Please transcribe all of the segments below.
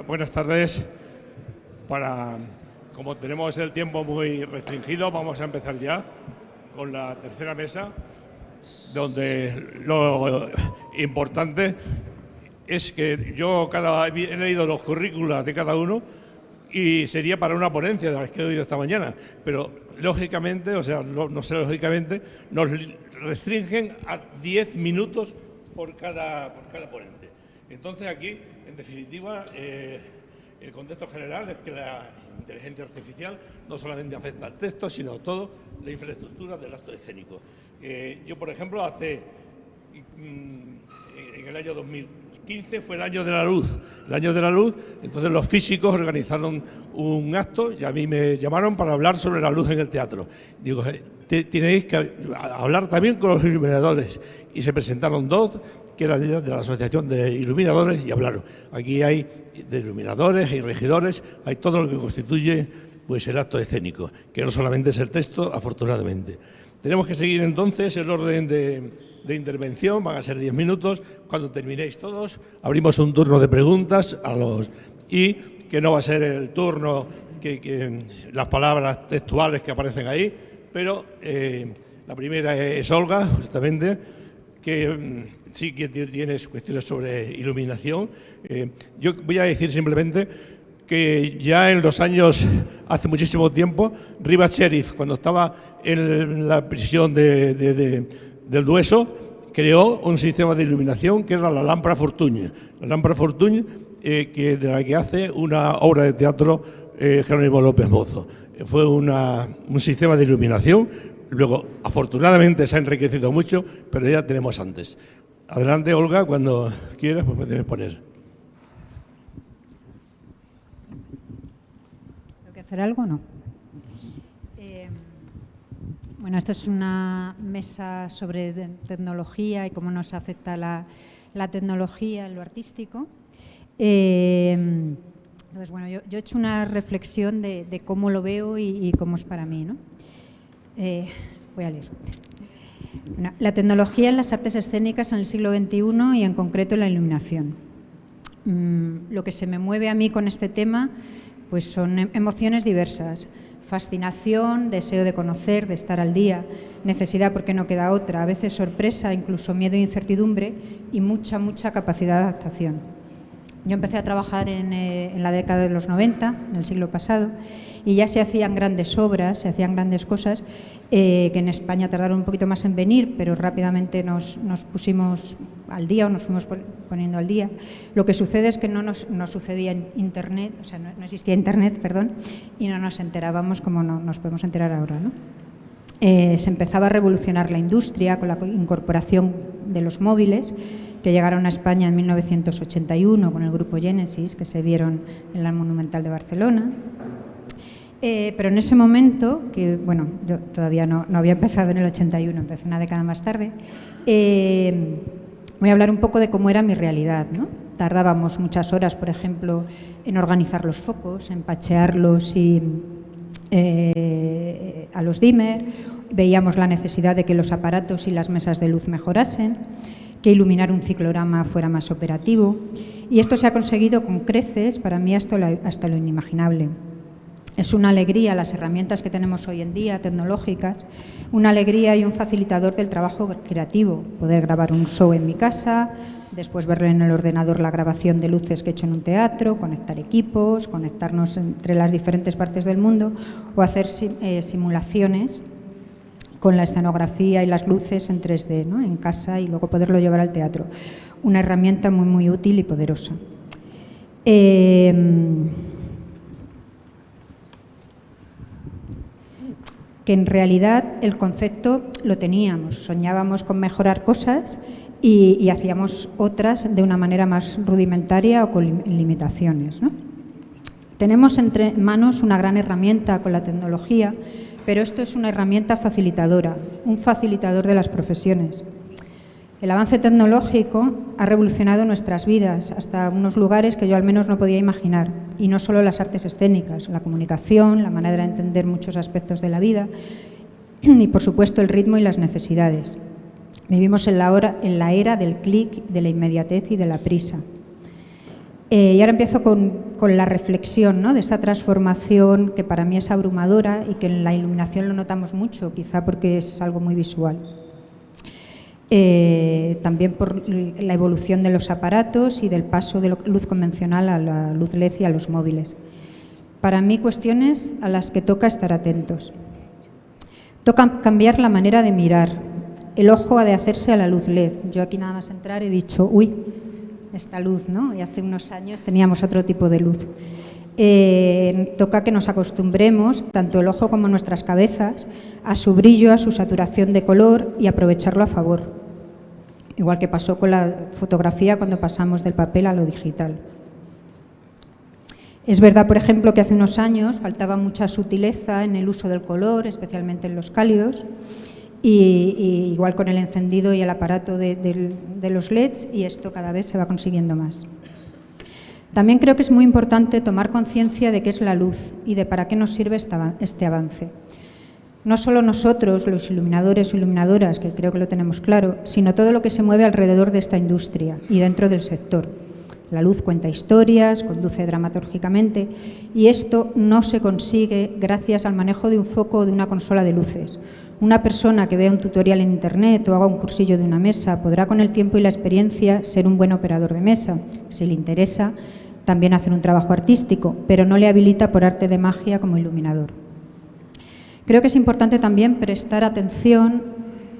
Buenas tardes. Como tenemos el tiempo muy restringido, vamos a empezar ya con la tercera mesa, donde lo importante es que yo he leído los currículas de cada uno y sería para una ponencia de las que he oído esta mañana, pero lógicamente, no sé, lógicamente, nos restringen a 10 minutos por cada ponente. Entonces aquí, en definitiva, el contexto general es que la inteligencia artificial no solamente afecta al texto, sino a todo la infraestructura del acto escénico. Yo, por ejemplo, en el año 2015 fue el año de la luz. El año de la luz, entonces los físicos organizaron un acto y a mí me llamaron para hablar sobre la luz en el teatro. Digo, tenéis que hablar también con los iluminadores. Y se presentaron dos, que eran de la Asociación de Iluminadores, y hablaron. Aquí hay de iluminadores, hay regidores, hay todo lo que constituye pues el acto escénico, que no solamente es el texto, afortunadamente. Tenemos que seguir entonces el orden de intervención, van a ser 10 minutos. Cuando terminéis todos, abrimos un turno de preguntas y que no va a ser el turno que las palabras textuales que aparecen ahí, pero la primera es Olga, justamente, que sí que tienes cuestiones sobre iluminación. Yo voy a decir simplemente que ya en los años, hace muchísimo tiempo, Rivas Sheriff, cuando estaba en la prisión del Dueso, creó un sistema de iluminación que era la lámpara Fortuny. La lámpara Fortuny, de la que hace una obra de teatro Jerónimo López Mozo. Fue un sistema de iluminación. Luego, afortunadamente, se ha enriquecido mucho, pero ya tenemos antes. Adelante, Olga, cuando quieras, pues puedes poner. ¿Tengo que hacer algo o no? Bueno, esta es una mesa sobre tecnología y cómo nos afecta la tecnología en lo artístico. Entonces, bueno, yo he hecho una reflexión de cómo lo veo y cómo es para mí, ¿no? Voy a leer. Bueno, la tecnología en las artes escénicas en el siglo XXI y en concreto en la iluminación. Lo que se me mueve a mí con este tema pues son emociones diversas. Fascinación, deseo de conocer, de estar al día, necesidad porque no queda otra, a veces sorpresa, incluso miedo e incertidumbre y mucha capacidad de adaptación. Yo empecé a trabajar en la década de los 90, del siglo pasado, y ya se hacían grandes obras, se hacían grandes cosas que en España tardaron un poquito más en venir, pero rápidamente nos pusimos al día o nos fuimos poniendo al día. Lo que sucede es que no sucedía en Internet, o sea, no existía Internet, perdón, y no nos enterábamos como nos podemos enterar ahora, ¿no? Se empezaba a revolucionar la industria con la incorporación de los móviles, que llegaron a España en 1981 con el grupo Genesis, que se vieron en la Monumental de Barcelona. Pero en ese momento, que bueno, yo todavía no había empezado en el 81, empecé una década más tarde, voy a hablar un poco de cómo era mi realidad, ¿no? Tardábamos muchas horas, por ejemplo, en organizar los focos, en pachearlos a los dimmer. Veíamos la necesidad de que los aparatos y las mesas de luz mejorasen, que iluminar un ciclorama fuera más operativo. Y esto se ha conseguido con creces, para mí hasta lo inimaginable. Es una alegría las herramientas que tenemos hoy en día, tecnológicas, una alegría y un facilitador del trabajo creativo. Poder grabar un show en mi casa, después verlo en el ordenador la grabación de luces que he hecho en un teatro, conectar equipos, conectarnos entre las diferentes partes del mundo o hacer simulaciones con la escenografía y las luces en 3D, ¿no? En casa y luego poderlo llevar al teatro. Una herramienta muy útil y poderosa. Que en realidad el concepto lo teníamos, soñábamos con mejorar cosas y hacíamos otras de una manera más rudimentaria o con limitaciones, ¿no? Tenemos entre manos una gran herramienta con la tecnología, pero esto es una herramienta facilitadora, un facilitador de las profesiones. El avance tecnológico ha revolucionado nuestras vidas hasta unos lugares que yo al menos no podía imaginar, y no solo las artes escénicas, la comunicación, la manera de entender muchos aspectos de la vida y, por supuesto, el ritmo y las necesidades. Vivimos en la era del clic, de la inmediatez y de la prisa. Y ahora empiezo con la reflexión, ¿no?, de esta transformación que para mí es abrumadora y que en la iluminación lo notamos mucho, quizá porque es algo muy visual. También por la evolución de los aparatos y del paso de la luz convencional a la luz LED y a los móviles. Para mí, cuestiones a las que toca estar atentos. Toca cambiar la manera de mirar. El ojo ha de hacerse a la luz LED. Yo aquí nada más entrar he dicho, uy, esta luz, ¿no? Y hace unos años teníamos otro tipo de luz. Toca que nos acostumbremos, tanto el ojo como nuestras cabezas, a su brillo, a su saturación de color y aprovecharlo a favor. Igual que pasó con la fotografía cuando pasamos del papel a lo digital. Es verdad, por ejemplo, que hace unos años faltaba mucha sutileza en el uso del color, especialmente en los cálidos, y igual con el encendido y el aparato de los LEDs, y esto cada vez se va consiguiendo más. También creo que es muy importante tomar conciencia de qué es la luz y de para qué nos sirve este avance. No solo nosotros, los iluminadores o iluminadoras, que creo que lo tenemos claro, sino todo lo que se mueve alrededor de esta industria y dentro del sector. La luz cuenta historias, conduce dramatúrgicamente, y esto no se consigue gracias al manejo de un foco o de una consola de luces. Una persona que vea un tutorial en Internet o haga un cursillo de una mesa podrá con el tiempo y la experiencia ser un buen operador de mesa, si le interesa también hacer un trabajo artístico, pero no le habilita por arte de magia como iluminador. Creo que es importante también prestar atención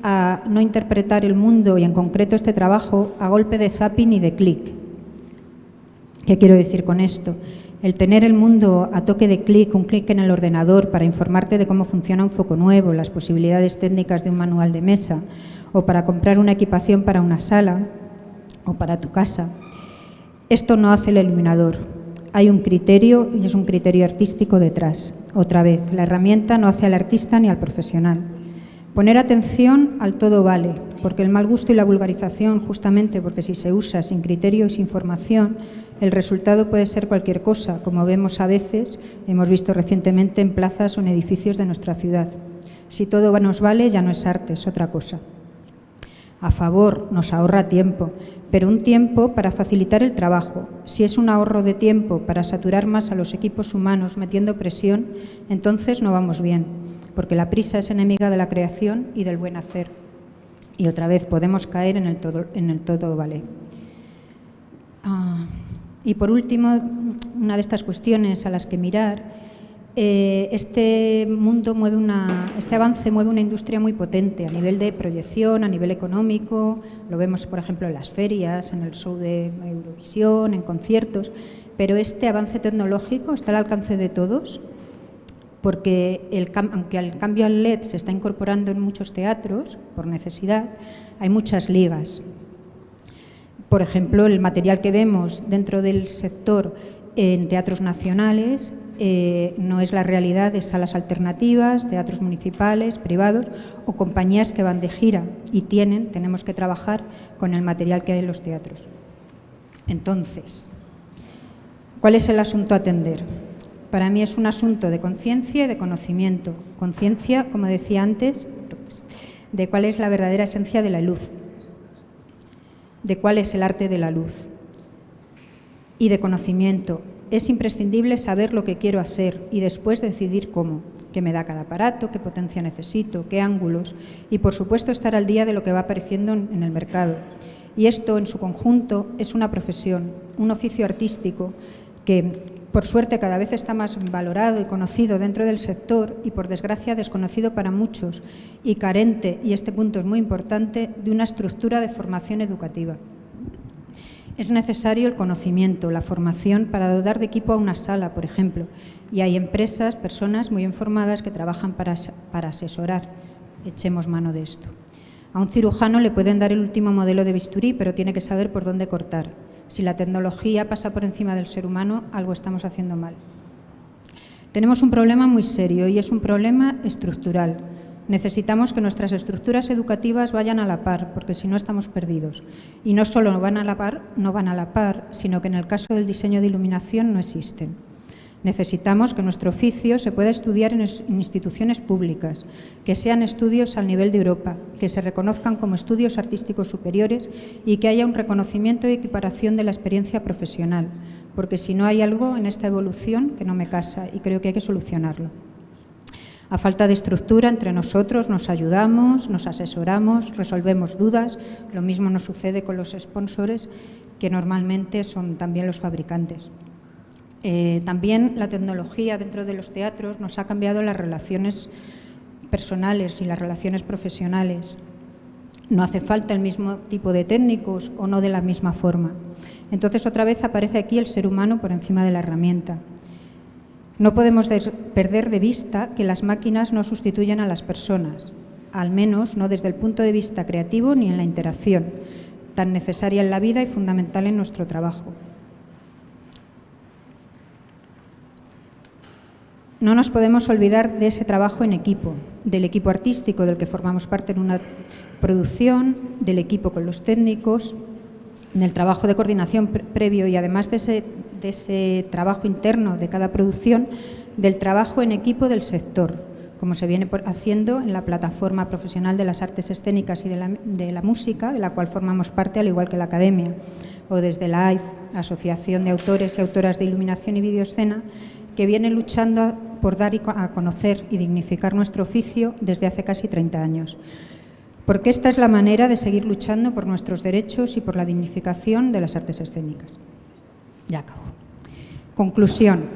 a no interpretar el mundo y en concreto este trabajo a golpe de zapping y de clic. ¿Qué quiero decir con esto? El tener el mundo a toque de clic, un clic en el ordenador para informarte de cómo funciona un foco nuevo, las posibilidades técnicas de un manual de mesa o para comprar una equipación para una sala o para tu casa. Esto no hace el iluminador. Hay un criterio y es un criterio artístico detrás. Otra vez, la herramienta no hace al artista ni al profesional. Poner atención al todo vale, porque el mal gusto y la vulgarización, justamente porque si se usa sin criterio y sin formación, el resultado puede ser cualquier cosa, como vemos a veces, hemos visto recientemente en plazas o en edificios de nuestra ciudad. Si todo nos vale, ya no es arte, es otra cosa. A favor, nos ahorra tiempo, pero un tiempo para facilitar el trabajo. Si es un ahorro de tiempo para saturar más a los equipos humanos metiendo presión, entonces no vamos bien, porque la prisa es enemiga de la creación y del buen hacer. Y otra vez podemos caer en el todo vale. Y por último, una de estas cuestiones a las que mirar, este avance mueve una industria muy potente a nivel de proyección, a nivel económico, lo vemos por ejemplo en las ferias, en el show de Eurovisión, en conciertos, pero este avance tecnológico está al alcance de todos, porque aunque el cambio al LED se está incorporando en muchos teatros por necesidad, hay muchas ligas. Por ejemplo, el material que vemos dentro del sector en teatros nacionales no es la realidad de salas alternativas, teatros municipales, privados o compañías que van de gira y tenemos que trabajar con el material que hay en los teatros. Entonces, ¿cuál es el asunto a atender? Para mí es un asunto de conciencia y de conocimiento. Conciencia, como decía antes, de cuál es la verdadera esencia de la luz, de cuál es el arte de la luz, y de conocimiento. Es imprescindible saber lo que quiero hacer y después decidir cómo, qué me da cada aparato, qué potencia necesito, qué ángulos y, por supuesto, estar al día de lo que va apareciendo en el mercado. Y esto, en su conjunto, es una profesión, un oficio artístico que, por suerte, cada vez está más valorado y conocido dentro del sector y, por desgracia, desconocido para muchos y carente, y este punto es muy importante, de una estructura de formación educativa. Es necesario el conocimiento, la formación para dotar de equipo a una sala, por ejemplo, y hay empresas, personas muy informadas que trabajan para asesorar. Echemos mano de esto. A un cirujano le pueden dar el último modelo de bisturí, pero tiene que saber por dónde cortar. Si la tecnología pasa por encima del ser humano, algo estamos haciendo mal. Tenemos un problema muy serio y es un problema estructural. Necesitamos que nuestras estructuras educativas vayan a la par, porque si no estamos perdidos. Y no solo no van a la par, sino que en el caso del diseño de iluminación no existen. Necesitamos que nuestro oficio se pueda estudiar en instituciones públicas, que sean estudios al nivel de Europa, que se reconozcan como estudios artísticos superiores y que haya un reconocimiento y equiparación de la experiencia profesional, porque si no hay algo en esta evolución que no me casa y creo que hay que solucionarlo. A falta de estructura, entre nosotros nos ayudamos, nos asesoramos, resolvemos dudas. Lo mismo nos sucede con los sponsors, que normalmente son también los fabricantes. También la tecnología dentro de los teatros nos ha cambiado las relaciones personales y las relaciones profesionales. No hace falta el mismo tipo de técnicos o no de la misma forma. Entonces, otra vez aparece aquí el ser humano por encima de la herramienta. No podemos perder de vista que las máquinas no sustituyen a las personas, al menos no desde el punto de vista creativo ni en la interacción, tan necesaria en la vida y fundamental en nuestro trabajo. No nos podemos olvidar de ese trabajo en equipo, del equipo artístico del que formamos parte en una producción, del equipo con los técnicos, del trabajo de coordinación previo y además de ese trabajo interno de cada producción, del trabajo en equipo del sector, como se viene haciendo en la plataforma profesional de las artes escénicas y de la música, de la cual formamos parte, al igual que la Academia, o desde la AIF, Asociación de Autores y Autoras de Iluminación y Videoescena, que viene luchando por dar a conocer y dignificar nuestro oficio desde hace casi 30 años. Porque esta es la manera de seguir luchando por nuestros derechos y por la dignificación de las artes escénicas. Ya acabo. Conclusión.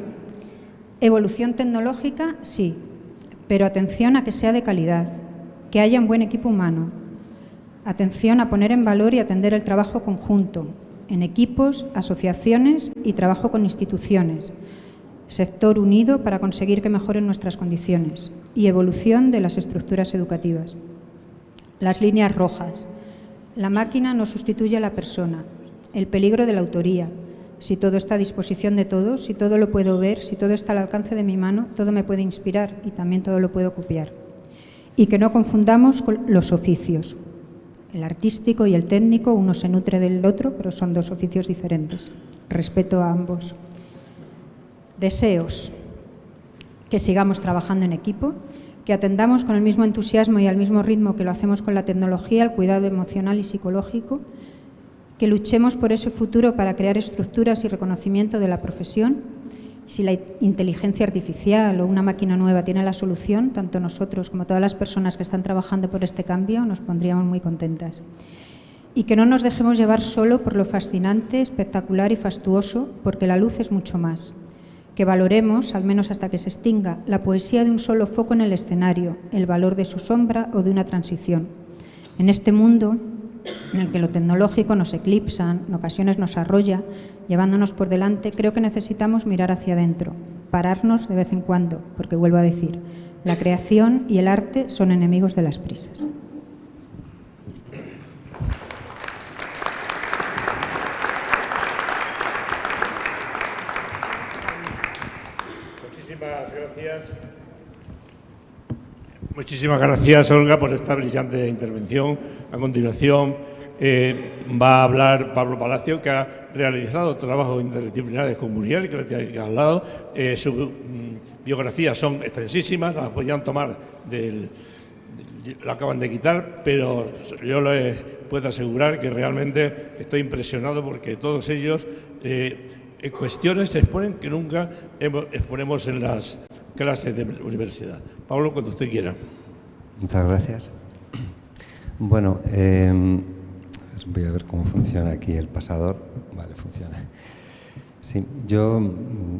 Evolución tecnológica, sí, pero atención a que sea de calidad, que haya un buen equipo humano. Atención a poner en valor y atender el trabajo conjunto, en equipos, asociaciones y trabajo con instituciones. Sector unido para conseguir que mejoren nuestras condiciones y evolución de las estructuras educativas. Las líneas rojas. La máquina no sustituye a la persona. El peligro de la autoría. Si todo está a disposición de todos, si todo lo puedo ver, si todo está al alcance de mi mano, todo me puede inspirar y también todo lo puedo copiar. Y que no confundamos con los oficios. El artístico y el técnico, uno se nutre del otro, pero son dos oficios diferentes. Respeto a ambos. Deseos. Que sigamos trabajando en equipo, que atendamos con el mismo entusiasmo y al mismo ritmo que lo hacemos con la tecnología, el cuidado emocional y psicológico, que luchemos por ese futuro para crear estructuras y reconocimiento de la profesión. Si la inteligencia artificial o una máquina nueva tiene la solución, tanto nosotros como todas las personas que están trabajando por este cambio nos pondríamos muy contentas. Y que no nos dejemos llevar solo por lo fascinante, espectacular y fastuoso, porque la luz es mucho más. Que valoremos, al menos hasta que se extinga, la poesía de un solo foco en el escenario, el valor de su sombra o de una transición. En este mundo en el que lo tecnológico nos eclipsa, en ocasiones nos arrolla, llevándonos por delante, creo que necesitamos mirar hacia adentro, pararnos de vez en cuando, porque vuelvo a decir, la creación y el arte son enemigos de las prisas. Muchísimas gracias, Olga, por esta brillante intervención. A continuación va a hablar Pablo Palacio, que ha realizado trabajos interdisciplinares con Muriel, que le tiene al lado. Sus biografías son extensísimas, las podían tomar lo acaban de quitar, pero yo les puedo asegurar que realmente estoy impresionado porque todos ellos cuestiones se exponen que nunca exponemos en las clases de la universidad. Pablo, cuando usted quiera. Muchas gracias. Bueno, voy a ver cómo funciona aquí el pasador. Vale, funciona. Sí, yo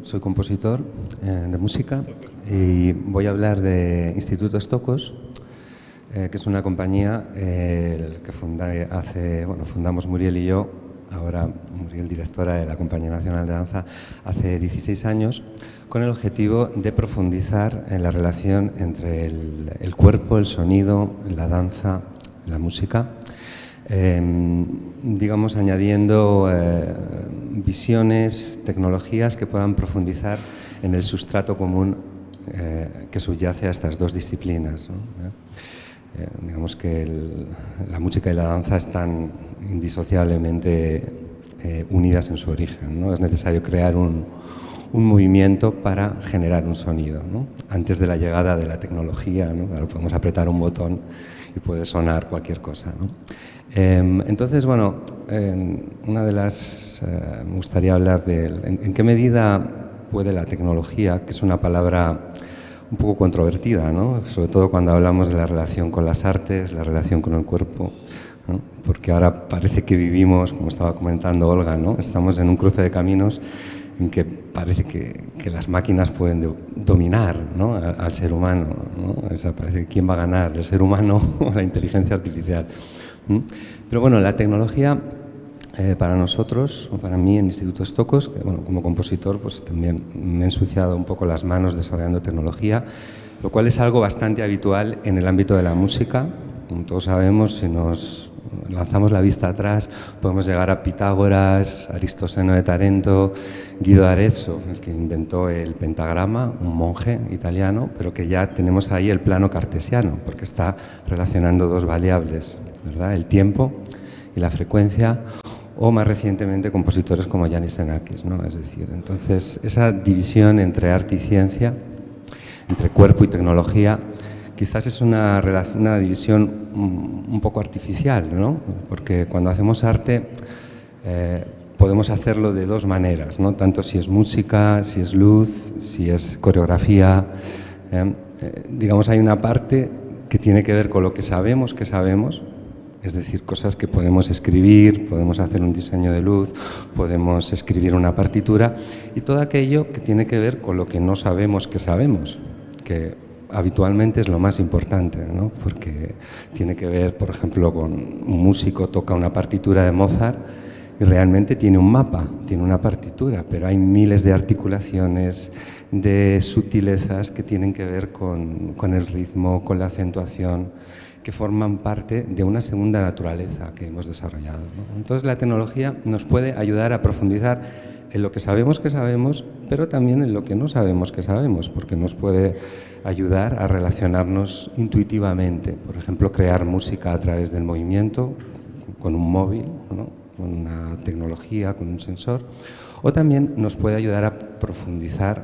soy compositor de música y voy a hablar de Instituto Stokos, que es una compañía que fundamos Muriel y yo. Ahora Muriel, directora de la Compañía Nacional de Danza, hace 16 años, con el objetivo de profundizar en la relación entre el cuerpo, el sonido, la danza, la música, digamos, añadiendo visiones, tecnologías que puedan profundizar en el sustrato común que subyace a estas dos disciplinas, ¿no? Digamos que la música y la danza están indisociablemente unidas en su origen, ¿no? Es necesario crear un movimiento para generar un sonido, ¿no? Antes de la llegada de la tecnología, ¿no? Claro, podemos apretar un botón y puede sonar cualquier cosa, ¿no? Entonces, bueno, una de las... me gustaría hablar de en qué medida puede la tecnología, que es una palabra un poco controvertida, ¿no? Sobre todo cuando hablamos de la relación con las artes, la relación con el cuerpo, ¿no? Porque ahora parece que vivimos, como estaba comentando Olga, ¿no? Estamos en un cruce de caminos en que parece que las máquinas pueden dominar, ¿no? al ser humano, ¿no? O sea, parece que quién va a ganar, el ser humano o la inteligencia artificial. Pero bueno, la tecnología para nosotros, o para mí en Instituto Stokos, que bueno, como compositor pues también me he ensuciado un poco las manos desarrollando tecnología, lo cual es algo bastante habitual en el ámbito de la música. Como todos sabemos, si nos lanzamos la vista atrás, podemos llegar a Pitágoras, Aristoseno de Tarento, Guido d'Arezzo, el que inventó el pentagrama, un monje italiano, pero que ya tenemos ahí el plano cartesiano, porque está relacionando dos variables, ¿verdad? El tiempo y la frecuencia, o más recientemente compositores como Yannis Xenakis, ¿no? Es decir, entonces esa división entre arte y ciencia, entre cuerpo y tecnología, quizás es una división un poco artificial, ¿no? Porque cuando hacemos arte podemos hacerlo de dos maneras, ¿no? Tanto si es música, si es luz, si es coreografía. Digamos, hay una parte que tiene que ver con lo que sabemos, es decir, cosas que podemos escribir, podemos hacer un diseño de luz, podemos escribir una partitura, y todo aquello que tiene que ver con lo que no sabemos, que habitualmente es lo más importante, ¿no? Porque tiene que ver, por ejemplo, con un músico toca una partitura de Mozart y realmente tiene un mapa, tiene una partitura, pero hay miles de articulaciones, de sutilezas que tienen que ver con el ritmo, con la acentuación, que forman parte de una segunda naturaleza que hemos desarrollado, ¿no? Entonces la tecnología nos puede ayudar a profundizar en lo que sabemos, pero también en lo que no sabemos que sabemos, porque nos puede ayudar a relacionarnos intuitivamente. Por ejemplo, crear música a través del movimiento, con un móvil, ¿no? Con una tecnología, con un sensor, o también nos puede ayudar a profundizar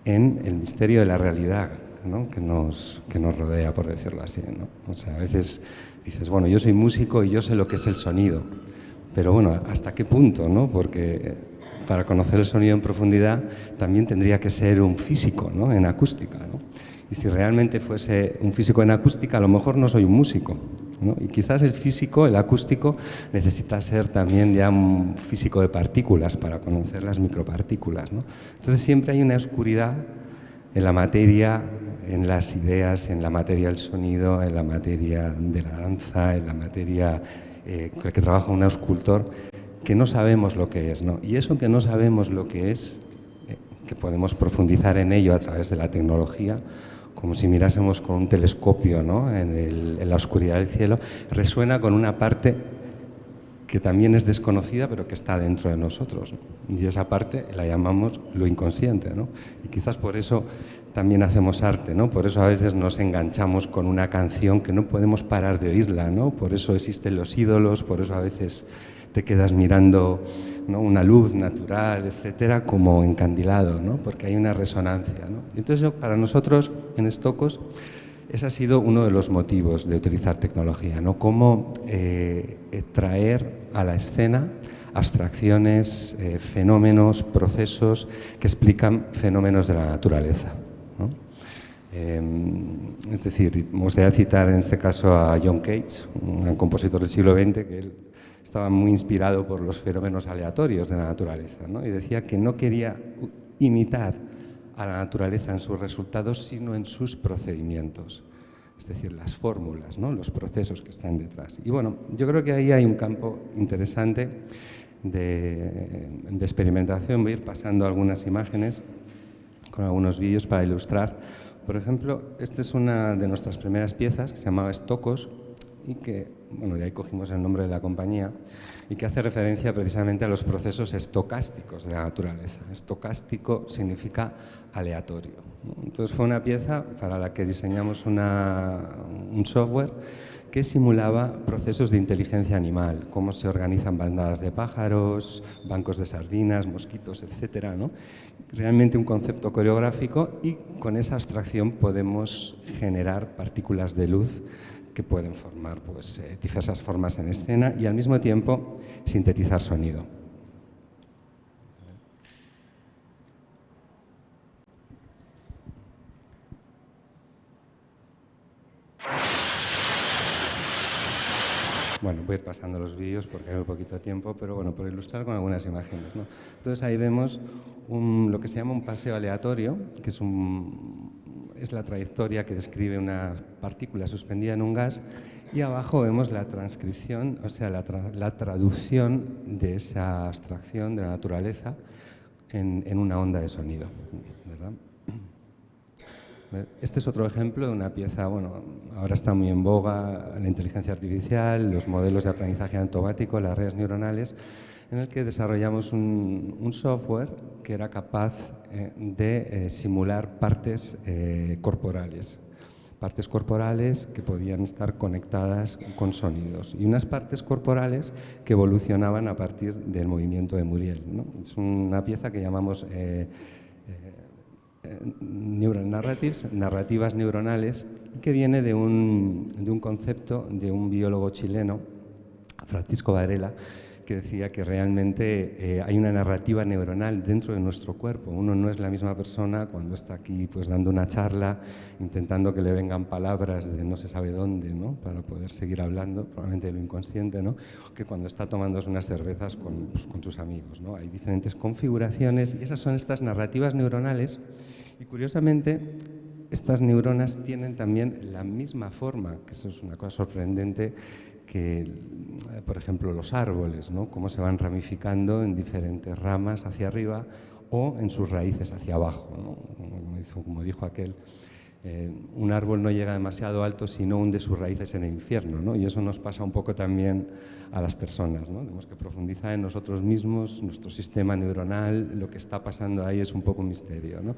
en el misterio de la realidad, ¿no? que nos rodea, por decirlo así, ¿no? O sea, a veces dices, bueno, yo soy músico y yo sé lo que es el sonido, pero bueno, ¿hasta qué punto, no? Porque para conocer el sonido en profundidad también tendría que ser un físico, ¿no? En acústica, ¿no? Y si realmente fuese un físico en acústica, a lo mejor no soy un músico, ¿no? Y quizás el físico, el acústico, necesita ser también ya un físico de partículas para conocer las micropartículas, ¿no? Entonces siempre hay una oscuridad en la materia, en las ideas, en la materia del sonido, en la materia de la danza, en la materia que trabaja un escultor, que no sabemos lo que es, ¿no? Y eso que no sabemos lo que es, que podemos profundizar en ello a través de la tecnología, como si mirásemos con un telescopio, ¿no? en la oscuridad del cielo, resuena con una parte que también es desconocida, pero que está dentro de nosotros, ¿no? Y esa parte la llamamos lo inconsciente, ¿no? Y quizás por eso también hacemos arte, ¿no? Por eso a veces nos enganchamos con una canción que no podemos parar de oírla, ¿no? Por eso existen los ídolos, por eso a veces te quedas mirando, ¿no? Una luz natural, etcétera, como encandilado, ¿no? Porque hay una resonancia, ¿no? Entonces, para nosotros en Stokos, ese ha sido uno de los motivos de utilizar tecnología, ¿no? Cómo traer a la escena abstracciones, fenómenos, procesos que explican fenómenos de la naturaleza, ¿no? Es decir, me gustaría citar en este caso a John Cage, un compositor del siglo XX, que él estaba muy inspirado por los fenómenos aleatorios de la naturaleza, ¿no? Y decía que no quería imitar a la naturaleza en sus resultados, sino en sus procedimientos, es decir, las fórmulas, ¿no? Los procesos que están detrás. Y bueno, yo creo que ahí hay un campo interesante de experimentación. Voy a ir pasando algunas imágenes con algunos vídeos para ilustrar. Por ejemplo, esta es una de nuestras primeras piezas que se llamaba Stokos y que, bueno, de ahí cogimos el nombre de la compañía, y que hace referencia precisamente a los procesos estocásticos de la naturaleza. Estocástico significa aleatorio, ¿no? Entonces fue una pieza para la que diseñamos un software que simulaba procesos de inteligencia animal, cómo se organizan bandadas de pájaros, bancos de sardinas, mosquitos, etcétera, ¿no? Realmente un concepto coreográfico, y con esa abstracción podemos generar partículas de luz que pueden formar pues, diversas formas en escena y al mismo tiempo sintetizar sonido. Bueno, voy a ir pasando los vídeos porque hay muy poquito tiempo, pero bueno, por ilustrar con algunas imágenes, ¿no? Entonces ahí vemos lo que se llama un paseo aleatorio, que es la trayectoria que describe una partícula suspendida en un gas, y abajo vemos la transcripción, o sea, la traducción de esa abstracción de la naturaleza en una onda de sonido, ¿verdad? Este es otro ejemplo de una pieza, bueno, ahora está muy en boga la inteligencia artificial, los modelos de aprendizaje automático, las redes neuronales, en el que desarrollamos un software que era capaz de simular partes corporales que podían estar conectadas con sonidos y unas partes corporales que evolucionaban a partir del movimiento de Muriel, ¿no? Es una pieza que llamamos Neural Narratives, narrativas neuronales, que viene de un concepto de un biólogo chileno, Francisco Varela, que decía que realmente hay una narrativa neuronal dentro de nuestro cuerpo. Uno no es la misma persona cuando está aquí pues, dando una charla, intentando que le vengan palabras de no se sabe dónde, ¿no? Para poder seguir hablando, probablemente de lo inconsciente, ¿no? Que cuando está tomando unas cervezas con sus amigos, ¿no? Hay diferentes configuraciones y esas son estas narrativas neuronales. Y curiosamente, estas neuronas tienen también la misma forma, que eso es una cosa sorprendente, que, por ejemplo, los árboles, ¿no? Cómo se van ramificando en diferentes ramas hacia arriba o en sus raíces hacia abajo, ¿no? Como dijo aquel, un árbol no llega demasiado alto si no hunde sus raíces en el infierno, ¿no? Y eso nos pasa un poco también a las personas, ¿no? Tenemos que profundizar en nosotros mismos, nuestro sistema neuronal, lo que está pasando ahí es un poco un misterio, ¿no?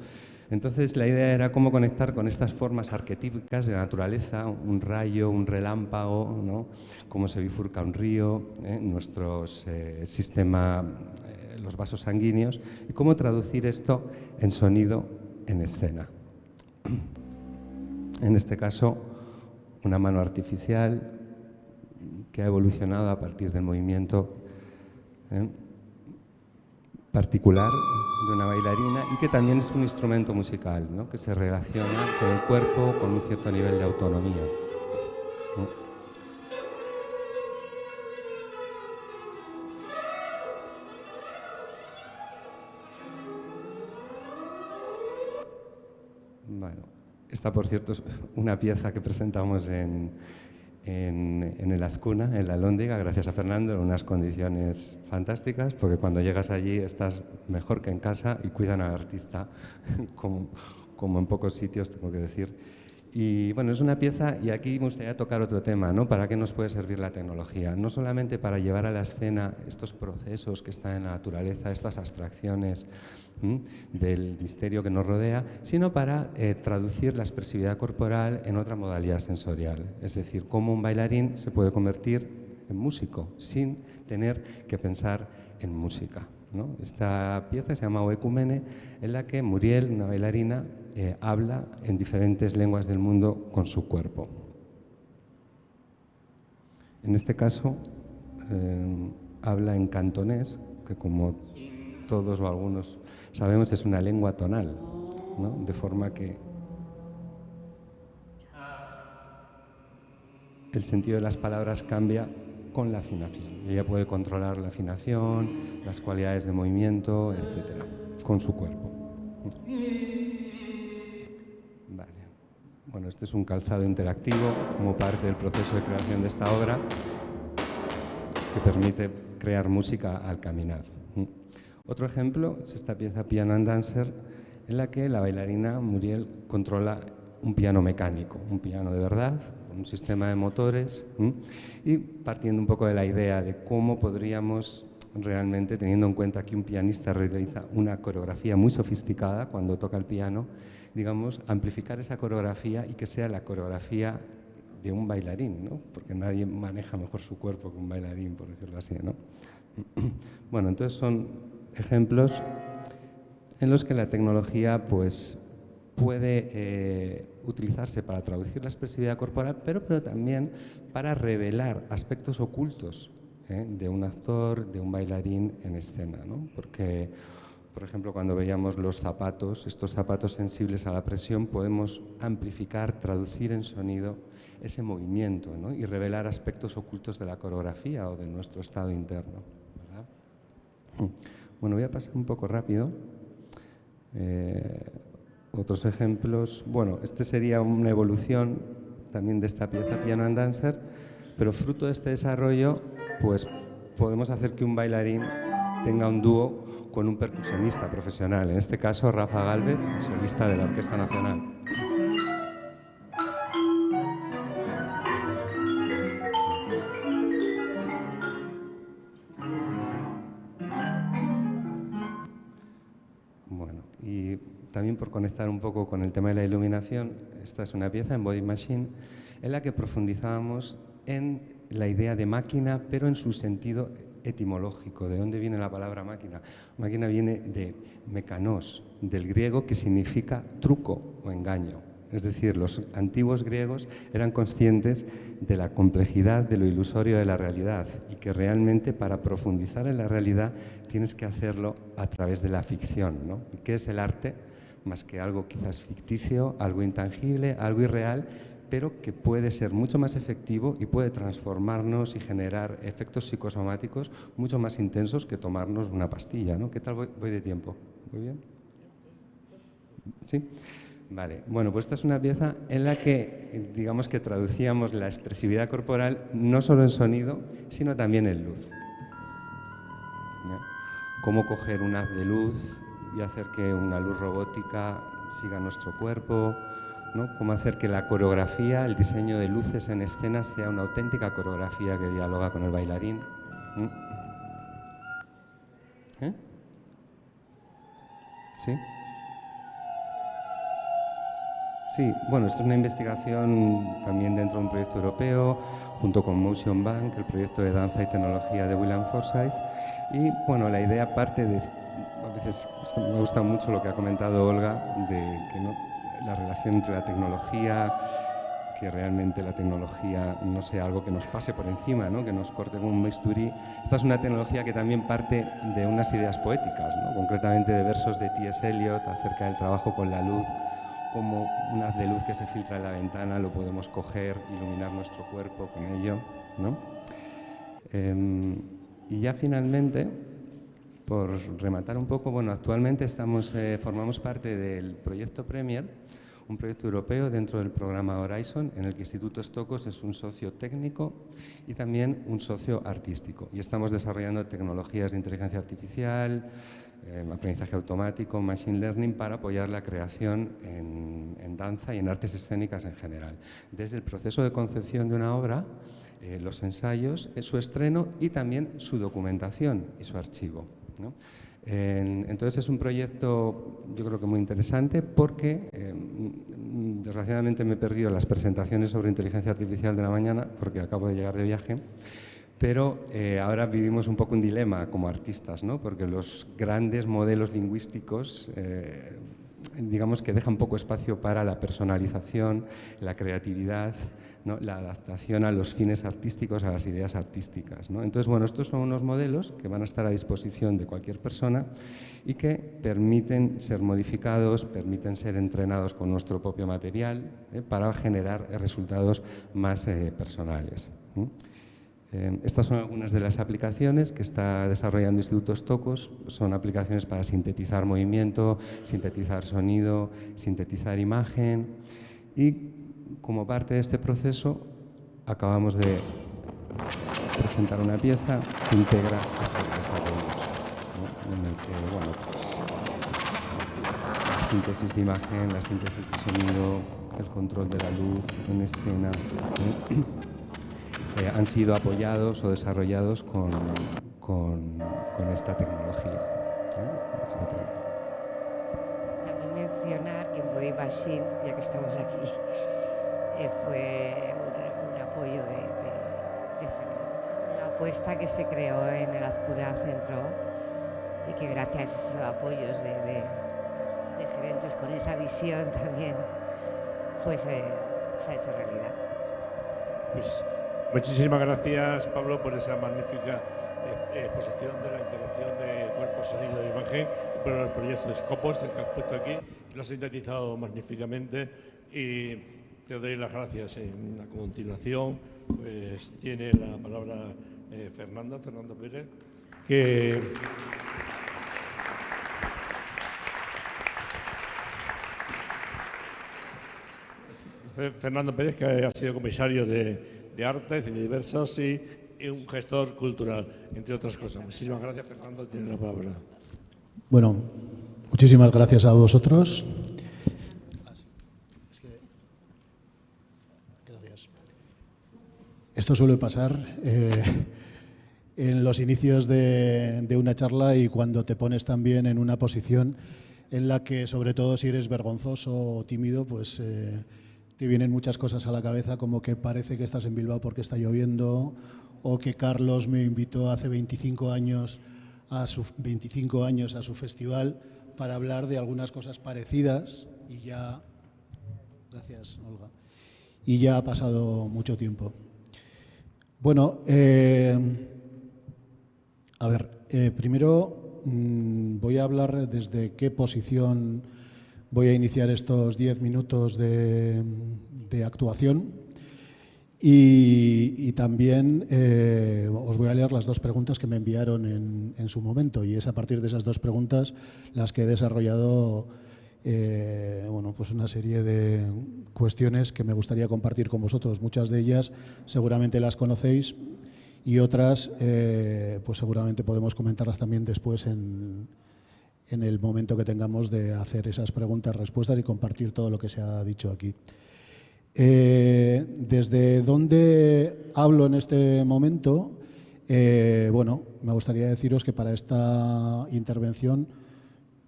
Entonces la idea era cómo conectar con estas formas arquetípicas de la naturaleza, un rayo, un relámpago, ¿no? Cómo se bifurca un río, nuestro sistema, los vasos sanguíneos, y cómo traducir esto en sonido en escena. En este caso, una mano artificial que ha evolucionado a partir del movimiento particular de una bailarina y que también es un instrumento musical, ¿no? Que se relaciona con el cuerpo, con un cierto nivel de autonomía. Bueno, esta, por cierto, es una pieza que presentamos en el Azcuna, en la Alhóndiga, gracias a Fernando, en unas condiciones fantásticas, porque cuando llegas allí estás mejor que en casa y cuidan al artista, como en pocos sitios, tengo que decir. Y bueno, es una pieza, y aquí me gustaría tocar otro tema, ¿no? ¿Para qué nos puede servir la tecnología? No solamente para llevar a la escena estos procesos que están en la naturaleza, estas abstracciones del misterio que nos rodea, sino para traducir la expresividad corporal en otra modalidad sensorial. Es decir, cómo un bailarín se puede convertir en músico sin tener que pensar en música, ¿no? Esta pieza se llama Oekumene, en la que Muriel, una bailarina, habla en diferentes lenguas del mundo con su cuerpo. En este caso, habla en cantonés, que como todos o algunos sabemos es una lengua tonal, ¿no? De forma que el sentido de las palabras cambia con la afinación. Ella puede controlar la afinación, las cualidades de movimiento, etcétera, con su cuerpo. Vale. Bueno, este es un calzado interactivo como parte del proceso de creación de esta obra que permite crear música al caminar. Otro ejemplo es esta pieza Piano and Dancer, en la que la bailarina Muriel controla un piano mecánico, un piano de verdad, con un sistema de motores, y partiendo un poco de la idea de cómo podríamos realmente, teniendo en cuenta que un pianista realiza una coreografía muy sofisticada cuando toca el piano, digamos, amplificar esa coreografía y que sea la coreografía de un bailarín, ¿no? Porque nadie maneja mejor su cuerpo que un bailarín, por decirlo así, ¿no? Bueno, entonces son ejemplos en los que la tecnología pues, puede utilizarse para traducir la expresividad corporal, pero también para revelar aspectos ocultos de un actor, de un bailarín en escena, ¿no? Porque, por ejemplo, cuando veíamos los zapatos, estos zapatos sensibles a la presión, podemos amplificar, traducir en sonido ese movimiento, ¿no? Y revelar aspectos ocultos de la coreografía o de nuestro estado interno, ¿verdad? Bueno, voy a pasar un poco rápido. Otros ejemplos, bueno, este sería una evolución también de esta pieza Piano and Dancer, pero fruto de este desarrollo, pues podemos hacer que un bailarín tenga un dúo con un percusionista profesional, en este caso Rafa Gálvez, solista de la Orquesta Nacional. Bueno, y también por conectar un poco con el tema de la iluminación, esta es una pieza en Body Machine en la que profundizábamos en la idea de máquina, pero en su sentido etimológico. ¿De dónde viene la palabra máquina? Máquina viene de mekanos, del griego, que significa truco o engaño. Es decir, los antiguos griegos eran conscientes de la complejidad de lo ilusorio de la realidad y que realmente para profundizar en la realidad tienes que hacerlo a través de la ficción, ¿no? ¿Qué es el arte? Más que algo quizás ficticio, algo intangible, algo irreal, pero que puede ser mucho más efectivo y puede transformarnos y generar efectos psicosomáticos mucho más intensos que tomarnos una pastilla, ¿no? ¿Qué tal voy de tiempo? ¿Muy bien? ¿Sí? Vale, bueno, pues esta es una pieza en la que, digamos que traducíamos la expresividad corporal no solo en sonido, sino también en luz. ¿Ya? Cómo coger un haz de luz y hacer que una luz robótica siga nuestro cuerpo, ¿no? Cómo hacer que la coreografía, el diseño de luces en escena sea una auténtica coreografía que dialoga con el bailarín. ¿Eh? ¿Sí? Sí, bueno, esto es una investigación también dentro de un proyecto europeo, junto con Motion Bank, el proyecto de danza y tecnología de William Forsythe. Y bueno, la idea parte de, a veces me gusta mucho lo que ha comentado Olga, de que no, la relación entre la tecnología, que realmente la tecnología no sea algo que nos pase por encima, ¿no? Que nos corte como un bisturí. Esta es una tecnología que también parte de unas ideas poéticas, ¿no? Concretamente de versos de T.S. Eliot acerca del trabajo con la luz, como un haz de luz que se filtra en la ventana, lo podemos coger, iluminar nuestro cuerpo con ello, ¿no? Y ya finalmente, por rematar un poco, bueno, actualmente formamos parte del proyecto Premier, un proyecto europeo dentro del programa Horizon, en el que Instituto Stokos es un socio técnico y también un socio artístico. Y estamos desarrollando tecnologías de inteligencia artificial, aprendizaje automático, machine learning, para apoyar la creación en danza y en artes escénicas en general. Desde el proceso de concepción de una obra, los ensayos, su estreno y también su documentación y su archivo, ¿no? Entonces es un proyecto, yo creo que muy interesante, porque desgraciadamente me he perdido las presentaciones sobre inteligencia artificial de la mañana porque acabo de llegar de viaje, pero ahora vivimos un poco un dilema como artistas, ¿no? Porque los grandes modelos lingüísticos digamos que dejan poco espacio para la personalización, la creatividad, ¿no? La adaptación a los fines artísticos, a las ideas artísticas, ¿no? Entonces, bueno, estos son unos modelos que van a estar a disposición de cualquier persona y que permiten ser modificados, permiten ser entrenados con nuestro propio material para generar resultados más personales. Estas son algunas de las aplicaciones que está desarrollando Instituto Stokos. Son aplicaciones para sintetizar movimiento, sintetizar sonido, sintetizar imagen. Y como parte de este proceso acabamos de presentar una pieza que integra estos desarrollos, ¿no? En el que, bueno, pues, la síntesis de imagen, la síntesis de sonido, el control de la luz en escena, han sido apoyados o desarrollados con esta tecnología, ¿no? También mencionar que en Body Machine, ya que estamos aquí, fue un apoyo de CECAS, una apuesta que se creó en el Azcura Centro y que gracias a esos apoyos de de gerentes con esa visión también, pues se ha hecho realidad. Pues muchísimas gracias, Pablo, por esa magnífica exposición de la integración de cuerpo, sonido e imagen, por el proyecto de Scopus que has puesto aquí, y lo has sintetizado magníficamente, y te doy las gracias. A continuación, pues tiene la palabra Fernando Pérez, que ha sido comisario de artes y de diversos y un gestor cultural, entre otras cosas. Muchísimas gracias, Fernando. Tienes la palabra. Bueno, muchísimas gracias a vosotros. Gracias. Esto suele pasar en los inicios de una charla y cuando te pones también en una posición en la que, sobre todo si eres vergonzoso o tímido, pues te vienen muchas cosas a la cabeza, como que parece que estás en Bilbao porque está lloviendo, o que Carlos me invitó hace 25 años a su festival para hablar de algunas cosas parecidas y ya... Gracias, Olga. Y ya ha pasado mucho tiempo. Bueno, primero voy a hablar desde qué posición voy a iniciar estos 10 minutos de actuación. Y también os voy a leer las dos preguntas que me enviaron en su momento, y es a partir de esas dos preguntas las que he desarrollado pues una serie de cuestiones que me gustaría compartir con vosotros. Muchas de ellas seguramente las conocéis y otras pues seguramente podemos comentarlas también después en el momento que tengamos de hacer esas preguntas, respuestas y compartir todo lo que se ha dicho aquí. ¿Desde dónde hablo en este momento? Bueno, me gustaría deciros que para esta intervención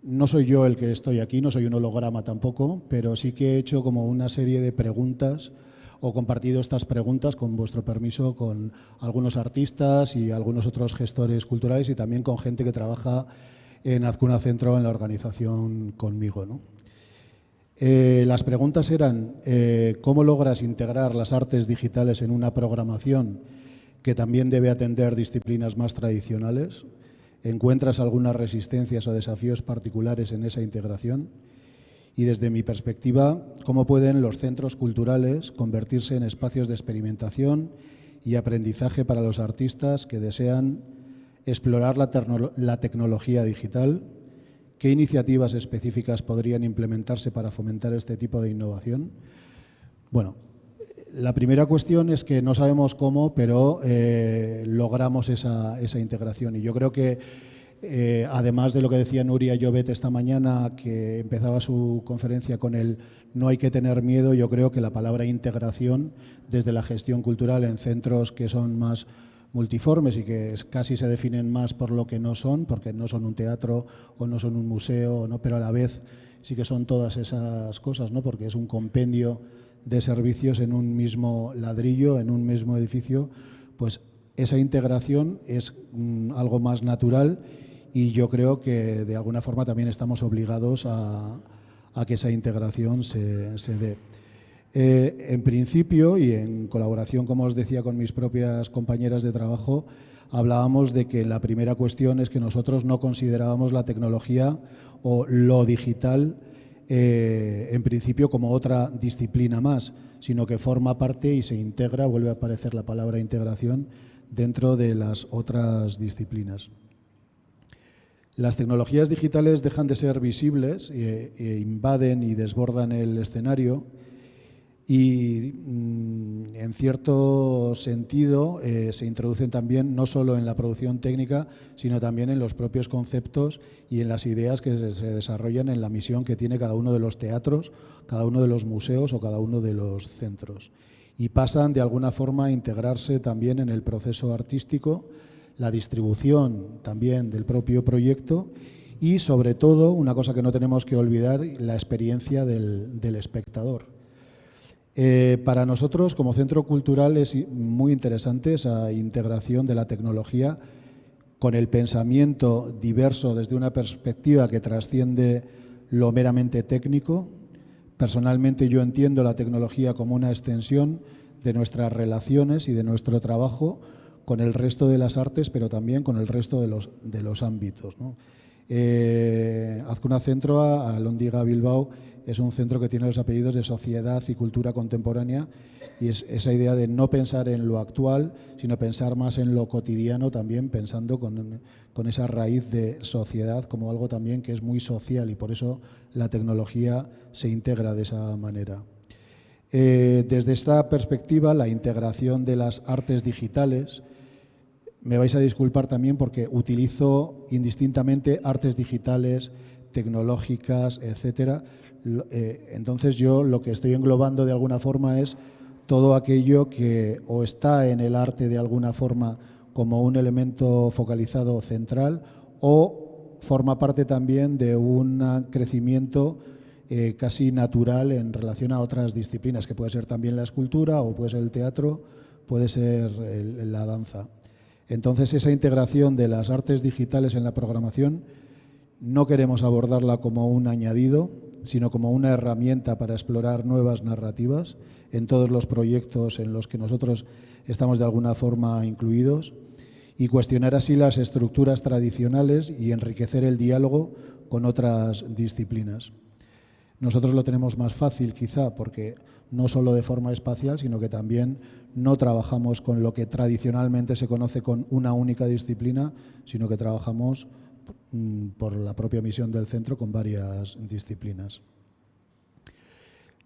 no soy yo el que estoy aquí, no soy un holograma tampoco, pero sí que he hecho como una serie de preguntas o compartido estas preguntas, con vuestro permiso, con algunos artistas y algunos otros gestores culturales y también con gente que trabaja en Azcuna Centro en la organización conmigo, ¿no? Las preguntas eran ¿cómo logras integrar las artes digitales en una programación que también debe atender disciplinas más tradicionales? ¿Encuentras algunas resistencias o desafíos particulares en esa integración? Y desde mi perspectiva, ¿cómo pueden los centros culturales convertirse en espacios de experimentación y aprendizaje para los artistas que desean explorar la tecnología digital? ¿Qué iniciativas específicas podrían implementarse para fomentar este tipo de innovación? Bueno, la primera cuestión es que no sabemos cómo, pero logramos esa integración. Y yo creo que, además de lo que decía Nuria Llobet esta mañana, que empezaba su conferencia con el no hay que tener miedo, yo creo que la palabra integración desde la gestión cultural en centros que son más multiformes y que casi se definen más por lo que no son, porque no son un teatro o no son un museo, ¿no? Pero a la vez sí que son todas esas cosas, ¿no? Porque es un compendio de servicios en un mismo ladrillo, en un mismo edificio, pues esa integración es algo más natural y yo creo que de alguna forma también estamos obligados a que esa integración se dé. En principio, y en colaboración, como os decía, con mis propias compañeras de trabajo, hablábamos de que la primera cuestión es que nosotros no considerábamos la tecnología o lo digital en principio como otra disciplina más, sino que forma parte y se integra, vuelve a aparecer la palabra integración, dentro de las otras disciplinas. Las tecnologías digitales dejan de ser visibles e invaden y desbordan el escenario y, en cierto sentido, se introducen también no solo en la producción técnica, sino también en los propios conceptos y en las ideas que se desarrollan en la misión que tiene cada uno de los teatros, cada uno de los museos o cada uno de los centros. Y pasan, de alguna forma, a integrarse también en el proceso artístico, la distribución también del propio proyecto y, sobre todo, una cosa que no tenemos que olvidar, la experiencia del espectador. Para nosotros, como centro cultural, es muy interesante esa integración de la tecnología con el pensamiento diverso desde una perspectiva que trasciende lo meramente técnico. Personalmente yo entiendo la tecnología como una extensión de nuestras relaciones y de nuestro trabajo con el resto de las artes, pero también con el resto de los ámbitos, ¿no? Azkuna Zentroa, Alhóndiga Bilbao, es un centro que tiene los apellidos de Sociedad y Cultura Contemporánea, y es esa idea de no pensar en lo actual, sino pensar más en lo cotidiano también, pensando con esa raíz de sociedad como algo también que es muy social, y por eso la tecnología se integra de esa manera. Desde esta perspectiva, la integración de las artes digitales, me vais a disculpar también porque utilizo indistintamente artes digitales, tecnológicas, etcétera. Entonces yo lo que estoy englobando de alguna forma es todo aquello que o está en el arte de alguna forma como un elemento focalizado central o forma parte también de un crecimiento casi natural en relación a otras disciplinas, que puede ser también la escultura o puede ser el teatro, puede ser la danza. Entonces, esa integración de las artes digitales en la programación no queremos abordarla como un añadido, sino como una herramienta para explorar nuevas narrativas en todos los proyectos en los que nosotros estamos de alguna forma incluidos, y cuestionar así las estructuras tradicionales y enriquecer el diálogo con otras disciplinas. Nosotros lo tenemos más fácil quizá porque no solo de forma espacial, sino que también no trabajamos con lo que tradicionalmente se conoce con una única disciplina, sino que trabajamos por la propia misión del centro con varias disciplinas.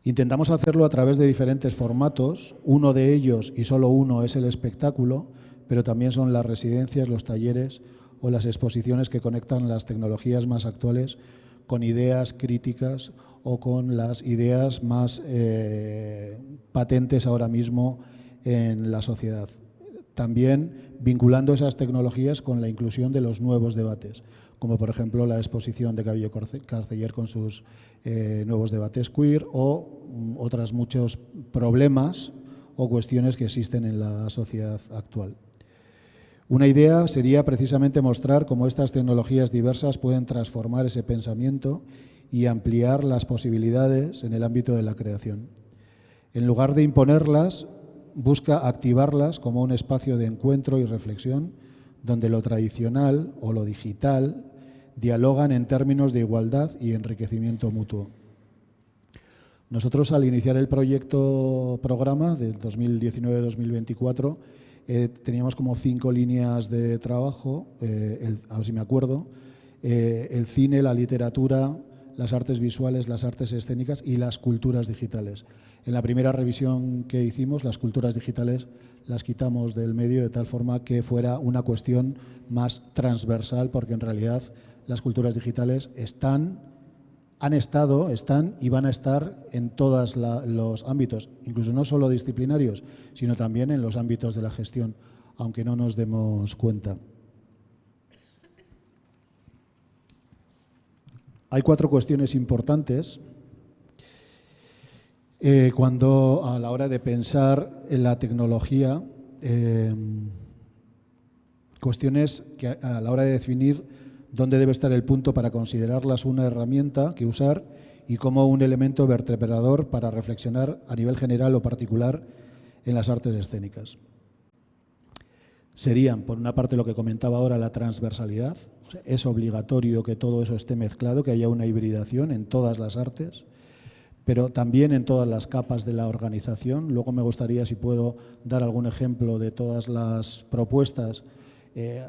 Intentamos hacerlo a través de diferentes formatos. Uno de ellos, y solo uno, es el espectáculo, pero también son las residencias, los talleres o las exposiciones que conectan las tecnologías más actuales con ideas críticas o con las ideas más patentes ahora mismo en la sociedad. También vinculando esas tecnologías con la inclusión de los nuevos debates, como por ejemplo la exposición de Cabello Carceller con sus nuevos debates queer o otros muchos problemas o cuestiones que existen en la sociedad actual. Una idea sería precisamente mostrar cómo estas tecnologías diversas pueden transformar ese pensamiento y ampliar las posibilidades en el ámbito de la creación. En lugar de imponerlas, busca activarlas como un espacio de encuentro y reflexión donde lo tradicional o lo digital dialogan en términos de igualdad y enriquecimiento mutuo. Nosotros, al iniciar el proyecto programa del 2019-2024, teníamos como 5 líneas de trabajo, a ver si me acuerdo, el cine, la literatura, las artes visuales, las artes escénicas y las culturas digitales. En la primera revisión que hicimos, las culturas digitales las quitamos del medio de tal forma que fuera una cuestión más transversal, porque en realidad las culturas digitales están y van a estar en todos los ámbitos, incluso no solo disciplinarios, sino también en los ámbitos de la gestión, aunque no nos demos cuenta. Hay 4 cuestiones importantes cuando a la hora de pensar en la tecnología, cuestiones que a la hora de definir dónde debe estar el punto para considerarlas una herramienta que usar y como un elemento vertebrador para reflexionar a nivel general o particular en las artes escénicas. Serían, por una parte, lo que comentaba ahora, la transversalidad. O sea, es obligatorio que todo eso esté mezclado, que haya una hibridación en todas las artes, pero también en todas las capas de la organización. Luego me gustaría, si puedo, dar algún ejemplo de todas las propuestas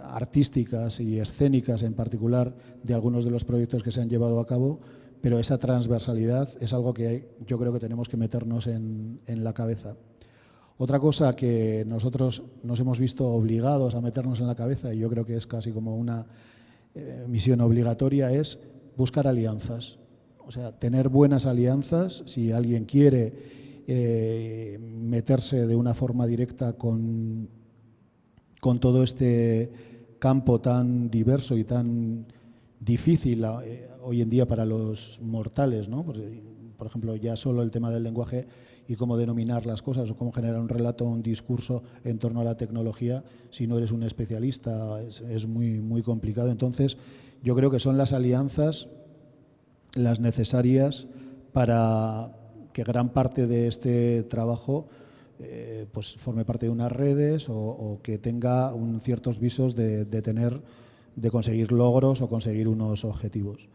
artísticas y escénicas, en particular, de algunos de los proyectos que se han llevado a cabo, pero esa transversalidad es algo que yo creo que tenemos que meternos en la cabeza. Otra cosa que nosotros nos hemos visto obligados a meternos en la cabeza, y yo creo que es casi como una misión obligatoria, es buscar alianzas. O sea, tener buenas alianzas. Si alguien quiere meterse de una forma directa con todo este campo tan diverso y tan difícil hoy en día para los mortales, ¿no? Por ejemplo, ya solo el tema del lenguaje y cómo denominar las cosas o cómo generar un relato, un discurso en torno a la tecnología, si no eres un especialista, es muy, muy complicado. Entonces, yo creo que son las alianzas las necesarias para que gran parte de este trabajo pues forme parte de unas redes o que tenga ciertos visos de conseguir logros o conseguir unos objetivos.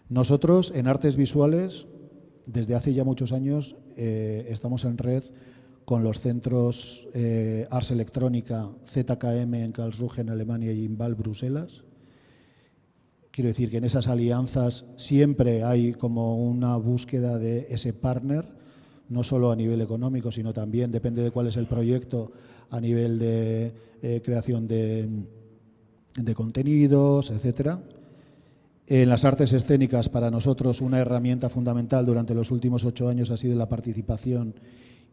Nosotros, en artes visuales, desde hace ya muchos años, estamos en red con los centros Ars Electrónica, ZKM en Karlsruhe, en Alemania, y Inval, Bruselas. Quiero decir que en esas alianzas siempre hay como una búsqueda de ese partner, no solo a nivel económico, sino también, depende de cuál es el proyecto, a nivel de creación de contenidos, etcétera. En las artes escénicas, para nosotros, una herramienta fundamental durante los últimos 8 años ha sido la participación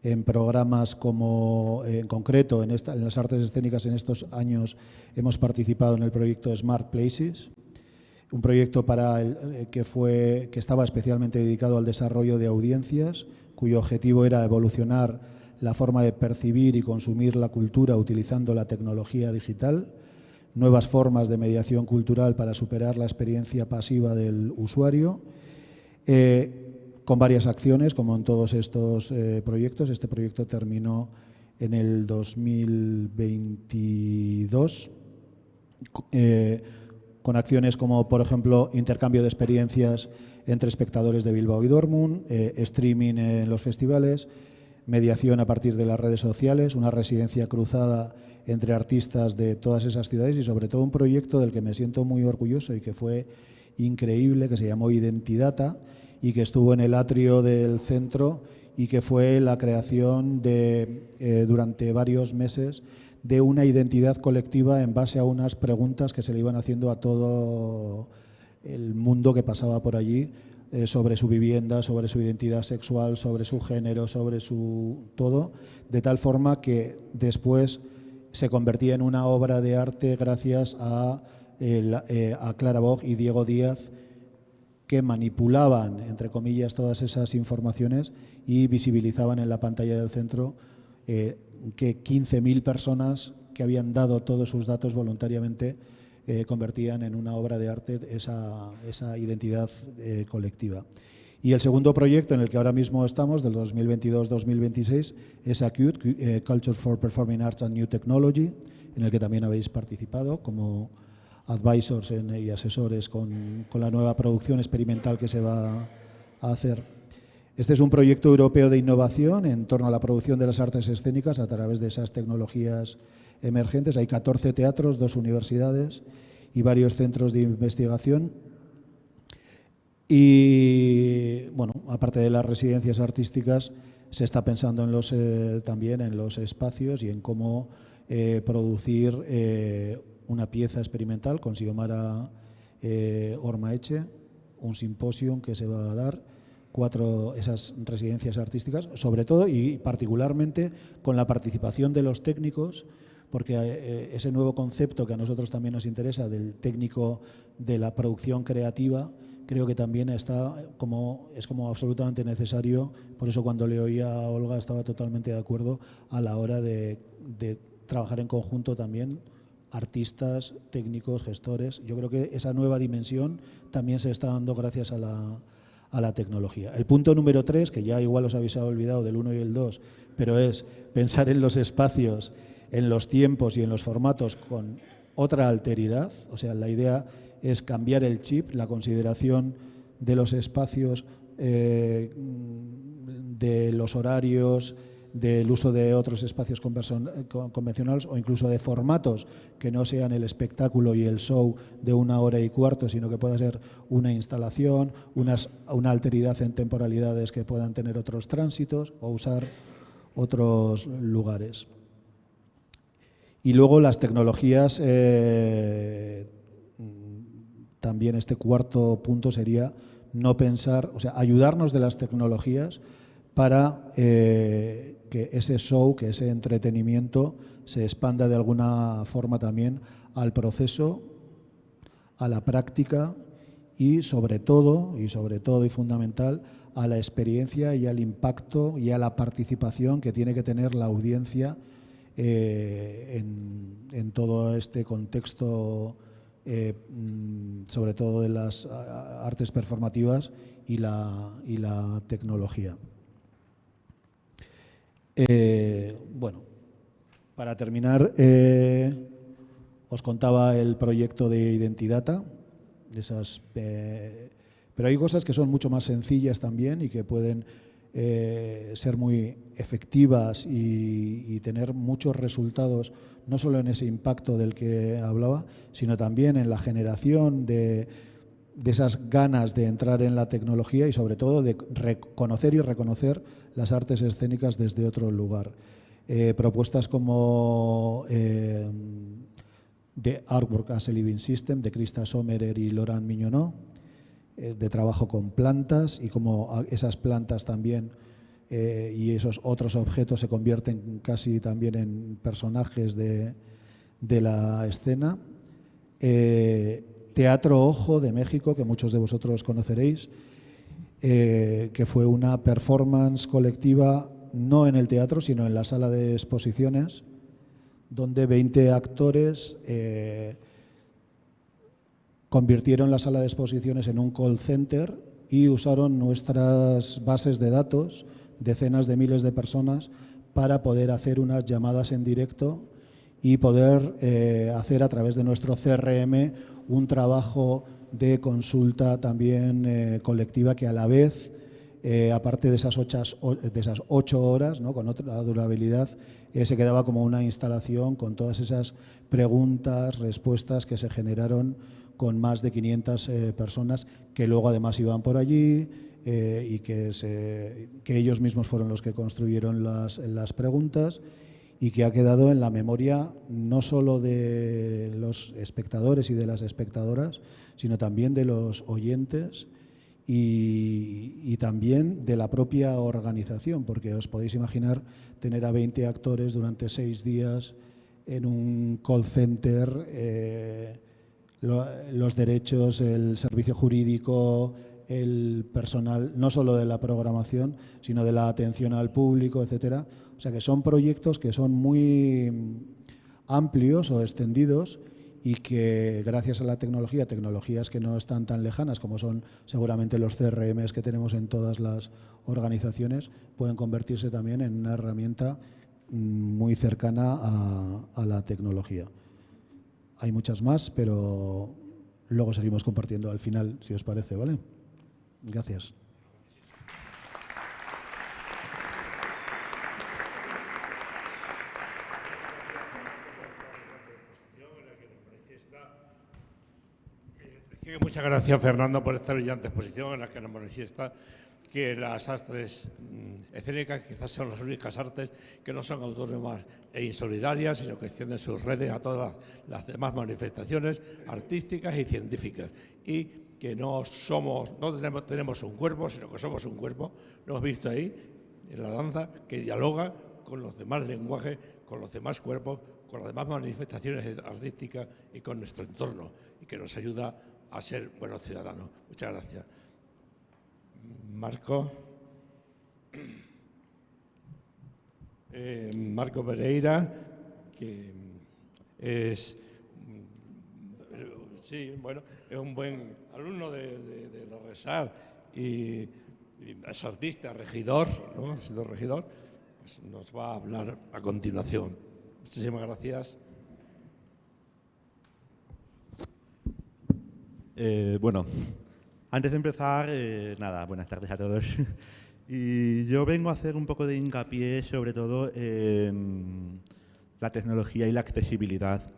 en programas como, en concreto, en las artes escénicas en estos años hemos participado en el proyecto Smart Places, un proyecto que estaba especialmente dedicado al desarrollo de audiencias, cuyo objetivo era evolucionar la forma de percibir y consumir la cultura utilizando la tecnología digital, nuevas formas de mediación cultural para superar la experiencia pasiva del usuario, con varias acciones, como en todos estos proyectos. Este proyecto terminó en el 2022, con acciones como, por ejemplo, intercambio de experiencias entre espectadores de Bilbao y Dortmund, streaming en los festivales, mediación a partir de las redes sociales, una residencia cruzada entre artistas de todas esas ciudades y, sobre todo, un proyecto del que me siento muy orgulloso y que fue increíble, que se llamó Identidata y que estuvo en el atrio del centro y que fue la creación durante varios meses de una identidad colectiva en base a unas preguntas que se le iban haciendo a todo el mundo que pasaba por allí sobre su vivienda, sobre su identidad sexual, sobre su género, sobre su todo, de tal forma que después se convertía en una obra de arte gracias a Clara Bock y Diego Díaz, que manipulaban, entre comillas, todas esas informaciones y visibilizaban en la pantalla del centro que 15.000 personas que habían dado todos sus datos voluntariamente convertían en una obra de arte esa identidad colectiva. Y el segundo proyecto en el que ahora mismo estamos, del 2022-2026, es ACUTE, Culture for Performing Arts and New Technology, en el que también habéis participado como advisors y asesores con la nueva producción experimental que se va a hacer. Este es un proyecto europeo de innovación en torno a la producción de las artes escénicas a través de esas tecnologías emergentes. Hay 14 teatros, 2 universidades y varios centros de investigación. Y, bueno, aparte de las residencias artísticas, se está pensando también en los espacios y en cómo producir una pieza experimental con Xiomara Ormaeche, un simposium que se va a dar, 4 esas residencias artísticas, sobre todo y particularmente con la participación de los técnicos, porque ese nuevo concepto que a nosotros también nos interesa del técnico de la producción creativa, creo que también es como absolutamente necesario. Por eso cuando le oía a Olga estaba totalmente de acuerdo a la hora de trabajar en conjunto también, artistas, técnicos, gestores. Yo creo que esa nueva dimensión también se está dando gracias a la tecnología. El punto número 3, que ya igual os habéis olvidado del 1 y el 2, pero es pensar en los espacios, en los tiempos y en los formatos con otra alteridad. O sea, la idea es cambiar el chip, la consideración de los espacios, de los horarios, del uso de otros espacios convencionales o incluso de formatos que no sean el espectáculo y el show de 1 hora y cuarto, sino que pueda ser una instalación, una alteridad en temporalidades que puedan tener otros tránsitos o usar otros lugares. Y luego las tecnologías, también este cuarto punto sería no pensar, o sea, ayudarnos de las tecnologías para que ese show, que ese entretenimiento se expanda de alguna forma también al proceso, a la práctica y sobre todo y fundamental a la experiencia y al impacto y a la participación que tiene que tener la audiencia en todo este contexto sobre todo de las artes performativas y la tecnología. Bueno, para terminar, os contaba el proyecto de Identidata, pero hay cosas que son mucho más sencillas también y que pueden ser muy efectivas y tener muchos resultados, no solo en ese impacto del que hablaba, sino también en la generación de esas ganas de entrar en la tecnología y sobre todo de reconocer y reconocer las artes escénicas desde otro lugar. Propuestas como The Artwork as a Living System de Krista Sommerer y Laurent Mignonneau, de trabajo con plantas y cómo esas plantas también y esos otros objetos se convierten casi también en personajes de la escena. Teatro Ojo de México, que muchos de vosotros conoceréis, que fue una performance colectiva no en el teatro, sino en la sala de exposiciones, donde 20 actores convirtieron la sala de exposiciones en un call center y usaron nuestras bases de datos, decenas de miles de personas, para poder hacer unas llamadas en directo y poder hacer a través de nuestro CRM un trabajo de consulta también colectiva que a la vez, aparte de esas 8 horas, ¿no?, con otra durabilidad, se quedaba como una instalación con todas esas preguntas, respuestas que se generaron con más de 500 personas que luego además iban por allí y que ellos mismos fueron los que construyeron las preguntas y que ha quedado en la memoria no solo de los espectadores y de las espectadoras, sino también de los oyentes y también de la propia organización, porque os podéis imaginar tener a 20 actores durante 6 días en un call center, los derechos, el servicio jurídico, el personal, no solo de la programación, sino de la atención al público, etcétera. O sea que son proyectos que son muy amplios o extendidos y que gracias a la tecnología, tecnologías que no están tan lejanas como son seguramente los CRMs que tenemos en todas las organizaciones, pueden convertirse también en una herramienta muy cercana a la tecnología. Hay muchas más, pero luego seguimos compartiendo al final, si os parece, ¿vale? Gracias. Muchas gracias, Fernando, por esta brillante exposición en la que nos manifiesta que las artes escénicas quizás son las únicas artes que no son autónomas e insolidarias, sino que extienden sus redes a todas las demás manifestaciones artísticas y científicas. Y que no tenemos un cuerpo, sino que somos un cuerpo, lo hemos visto ahí, en la danza, que dialoga con los demás lenguajes, con los demás cuerpos, con las demás manifestaciones artísticas y con nuestro entorno, y que nos ayuda a ser buenos ciudadanos. Muchas gracias. Marco Pereira, que es, sí, bueno, es un buen alumno de la RESAR y es artista, regidor, ¿no? Ha sido regidor, pues nos va a hablar a continuación. Muchísimas gracias. Bueno, antes de empezar, nada, buenas tardes a todos. Y yo vengo a hacer un poco de hincapié sobre todo en la tecnología y la accesibilidad.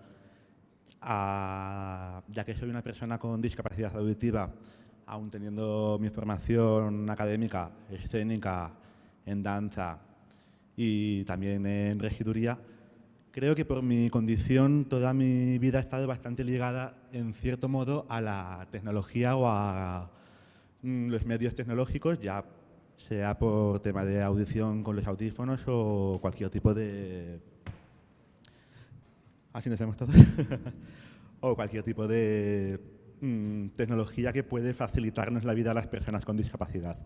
Ya que soy una persona con discapacidad auditiva, aún teniendo mi formación académica, escénica, en danza y también en regiduría, creo que por mi condición toda mi vida ha estado bastante ligada, en cierto modo, a la tecnología o a los medios tecnológicos, ya sea por tema de audición con los audífonos o cualquier tipo de... ¿Así nos vemos todos? O cualquier tipo de tecnología que puede facilitarnos la vida a las personas con discapacidad.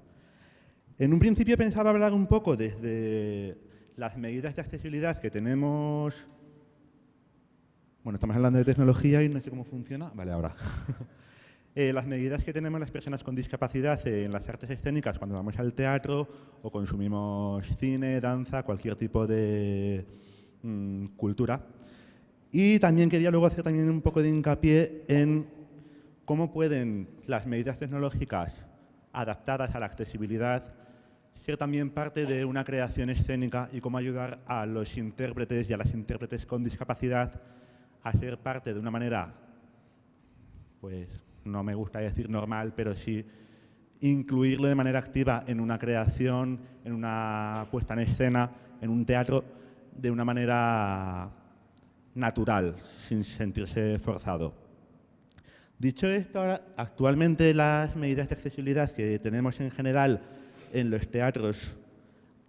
En un principio pensaba hablar un poco desde las medidas de accesibilidad que tenemos Bueno, estamos hablando de tecnología y no sé cómo funciona. Vale, ahora. Las medidas que tenemos las personas con discapacidad en las artes escénicas cuando vamos al teatro o consumimos cine, danza, cualquier tipo de cultura. Y también quería luego hacer también un poco de hincapié en cómo pueden las medidas tecnológicas adaptadas a la accesibilidad ser también parte de una creación escénica y cómo ayudar a los intérpretes y a las intérpretes con discapacidad a ser parte de una manera, pues no me gusta decir normal, pero sí incluirlo de manera activa en una creación, en una puesta en escena, en un teatro, de una manera natural, sin sentirse forzado. Dicho esto, actualmente las medidas de accesibilidad que tenemos en general en los teatros,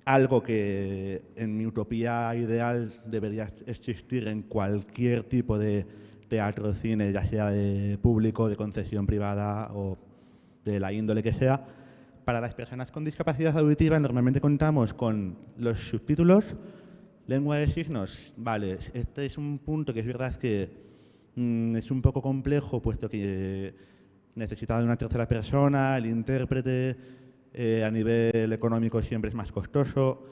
algo que en mi utopía ideal debería existir en cualquier tipo de teatro o cine, ya sea de público, de concesión privada o de la índole que sea. Para las personas con discapacidad auditiva normalmente contamos con los subtítulos, lengua de signos. Vale, este es un punto que es verdad que es un poco complejo, puesto que necesita de una tercera persona, el intérprete, a nivel económico siempre es más costoso.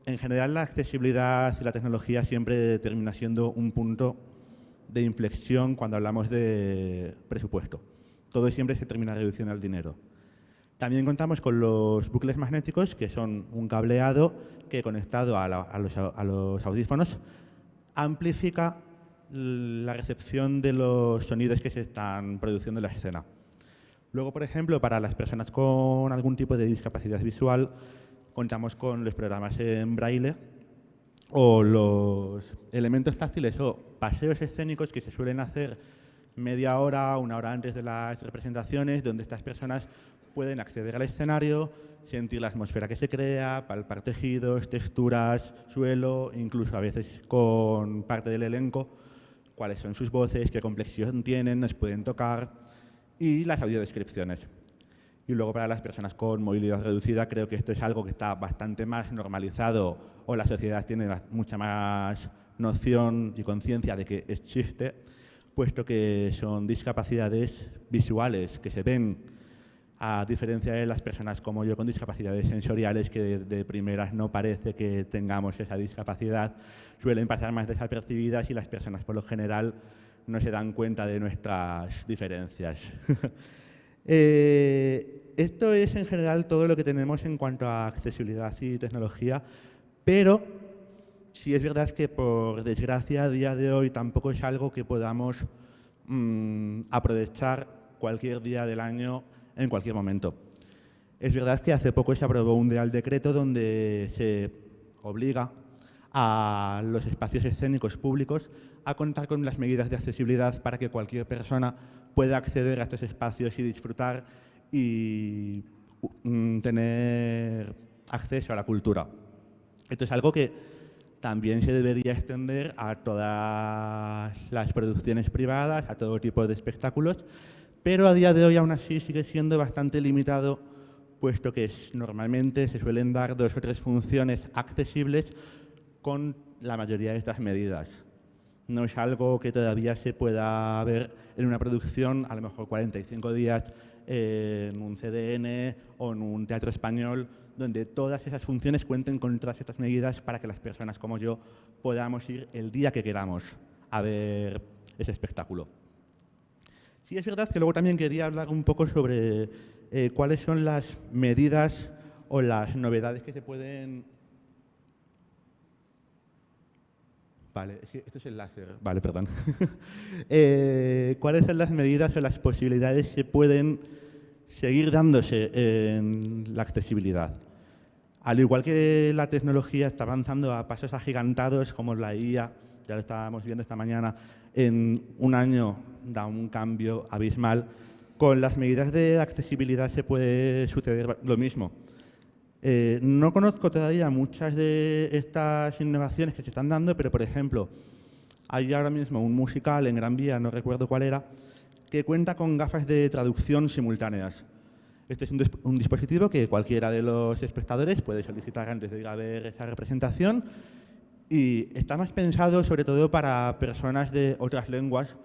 En general, la accesibilidad y la tecnología siempre termina siendo un punto de inflexión cuando hablamos de presupuesto. Todo siempre se termina reduciendo al dinero. También contamos con los bucles magnéticos, que son un cableado que, conectado a los audífonos, amplifica la recepción de los sonidos que se están produciendo en la escena. Luego, por ejemplo, para las personas con algún tipo de discapacidad visual, contamos con los programas en braille o los elementos táctiles o paseos escénicos que se suelen hacer media hora, una hora antes de las representaciones, donde estas personas pueden acceder al escenario, sentir la atmósfera que se crea, palpar tejidos, texturas, suelo, incluso a veces con parte del elenco, cuáles son sus voces, qué complexión tienen, nos pueden tocar, y las audiodescripciones. Y luego para las personas con movilidad reducida creo que esto es algo que está bastante más normalizado o la sociedad tiene mucha más noción y conciencia de que existe, puesto que son discapacidades visuales que se ven, a diferencia de las personas como yo con discapacidades sensoriales que de primeras no parece que tengamos esa discapacidad, suelen pasar más desapercibidas y las personas por lo general no se dan cuenta de nuestras diferencias. Esto es en general todo lo que tenemos en cuanto a accesibilidad y tecnología, pero sí es verdad que por desgracia a día de hoy tampoco es algo que podamos aprovechar cualquier día del año en cualquier momento. Es verdad que hace poco se aprobó un Real Decreto donde se obliga a los espacios escénicos públicos a contar con las medidas de accesibilidad para que cualquier persona pueda acceder a estos espacios y disfrutar y tener acceso a la cultura. Esto es algo que también se debería extender a todas las producciones privadas, a todo tipo de espectáculos, pero a día de hoy aún así sigue siendo bastante limitado, puesto que normalmente se suelen dar 2 o 3 funciones accesibles con la mayoría de estas medidas. No es algo que todavía se pueda ver en una producción, a lo mejor 45 días en un CDN o en un teatro español, donde todas esas funciones cuenten con todas estas medidas para que las personas como yo podamos ir el día que queramos a ver ese espectáculo. Sí, es verdad que luego también quería hablar un poco sobre cuáles son las medidas o las novedades que se pueden... Vale, esto es el láser. Vale, perdón. ¿Cuáles son las medidas o las posibilidades que pueden seguir dándose en la accesibilidad? Al igual que la tecnología está avanzando a pasos agigantados, como la IA, ya lo estábamos viendo esta mañana, en un año da un cambio abismal, con las medidas de accesibilidad se puede suceder lo mismo. No conozco todavía muchas de estas innovaciones que se están dando, pero, por ejemplo, hay ahora mismo un musical en Gran Vía, no recuerdo cuál era, que cuenta con gafas de traducción simultáneas. Este es un dispositivo que cualquiera de los espectadores puede solicitar antes de ir a ver esa representación Y está más pensado sobre todo para personas de otras lenguas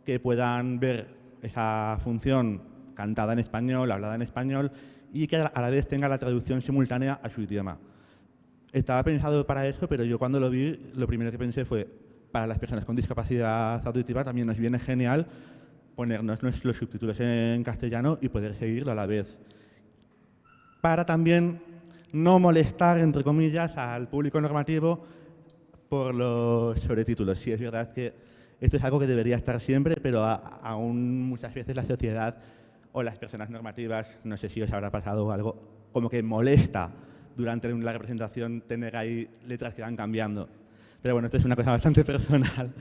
que puedan ver esa función cantada en español, hablada en español y que a la vez tenga la traducción simultánea a su idioma. Estaba pensado para eso, pero yo cuando lo vi, lo primero que pensé fue, para las personas con discapacidad auditiva también nos viene genial ponernos los subtítulos en castellano y poder seguirlo a la vez. Para también no molestar, entre comillas, al público normativo por los sobretítulos. Sí, es verdad que esto es algo que debería estar siempre, pero aún muchas veces la sociedad o las personas normativas, no sé si os habrá pasado algo, como que molesta durante la representación tener ahí letras que van cambiando. Pero bueno, esto es una cosa bastante personal.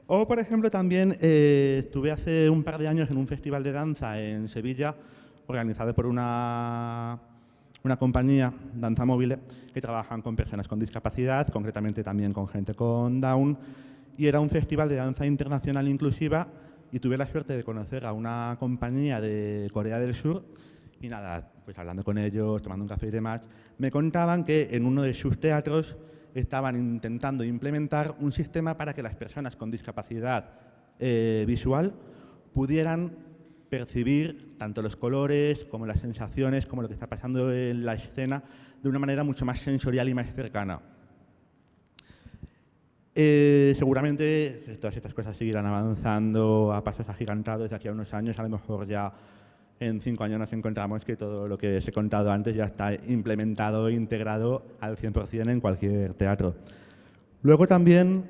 O, por ejemplo, también estuve hace un par de años en un festival de danza en Sevilla, organizado por una compañía, Danza Móvil, que trabajan con personas con discapacidad, concretamente también con gente con Down, y era un festival de danza internacional inclusiva y tuve la suerte de conocer a una compañía de Corea del Sur y nada, pues hablando con ellos, tomando un café y demás, me contaban que en uno de sus teatros estaban intentando implementar un sistema para que las personas con discapacidad visual pudieran percibir tanto los colores como las sensaciones, como lo que está pasando en la escena, de una manera mucho más sensorial y más cercana. Seguramente todas estas cosas seguirán avanzando a pasos agigantados de aquí a unos años. A lo mejor ya en 5 años nos encontramos que todo lo que os he contado antes ya está implementado e integrado al 100% en cualquier teatro. Luego también,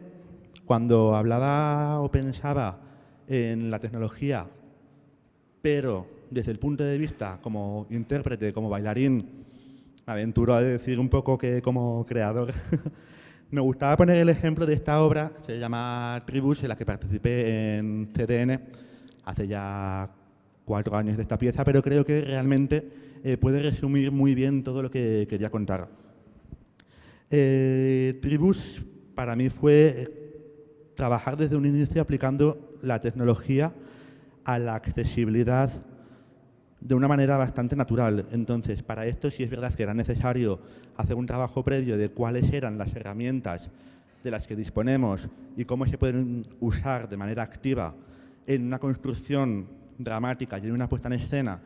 cuando hablaba o pensaba en la tecnología, pero desde el punto de vista como intérprete, como bailarín, me aventuro a decir un poco que como creador, me gustaba poner el ejemplo de esta obra, se llama Tribus, en la que participé en CDN hace ya 4 años de esta pieza, pero creo que realmente puede resumir muy bien todo lo que quería contar. Tribus para mí fue trabajar desde un inicio aplicando la tecnología a la accesibilidad de una manera bastante natural. Entonces, para esto sí es verdad que era necesario hacer un trabajo previo de cuáles eran las herramientas de las que disponemos y cómo se pueden usar de manera activa en una construcción dramática y en una puesta en escena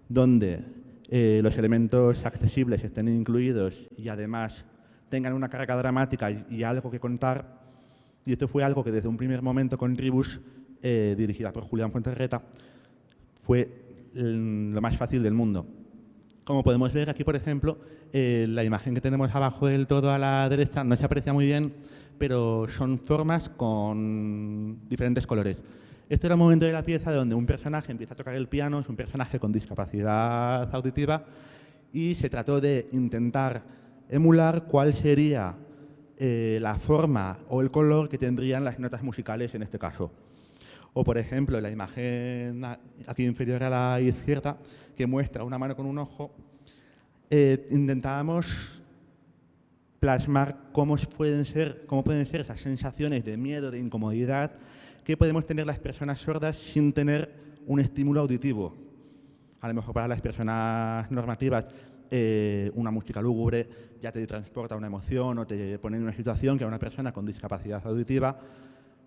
donde los elementos accesibles estén incluidos y además tengan una carga dramática y algo que contar. Y esto fue algo que desde un primer momento con Tribus, dirigida por Julián Fuenterreta, fue lo más fácil del mundo. Como podemos ver aquí, por ejemplo, la imagen que tenemos abajo del todo a la derecha no se aprecia muy bien, pero son formas con diferentes colores. Este era un momento de la pieza donde un personaje empieza a tocar el piano, es un personaje con discapacidad auditiva, y se trató de intentar emular cuál sería la forma o el color que tendrían las notas musicales en este caso. O, por ejemplo, la imagen aquí inferior a la izquierda, que muestra una mano con un ojo, intentábamos plasmar cómo pueden ser esas sensaciones de miedo, de incomodidad que podemos tener las personas sordas sin tener un estímulo auditivo. A lo mejor para las personas normativas una música lúgubre ya te transporta una emoción o te pone en una situación que a una persona con discapacidad auditiva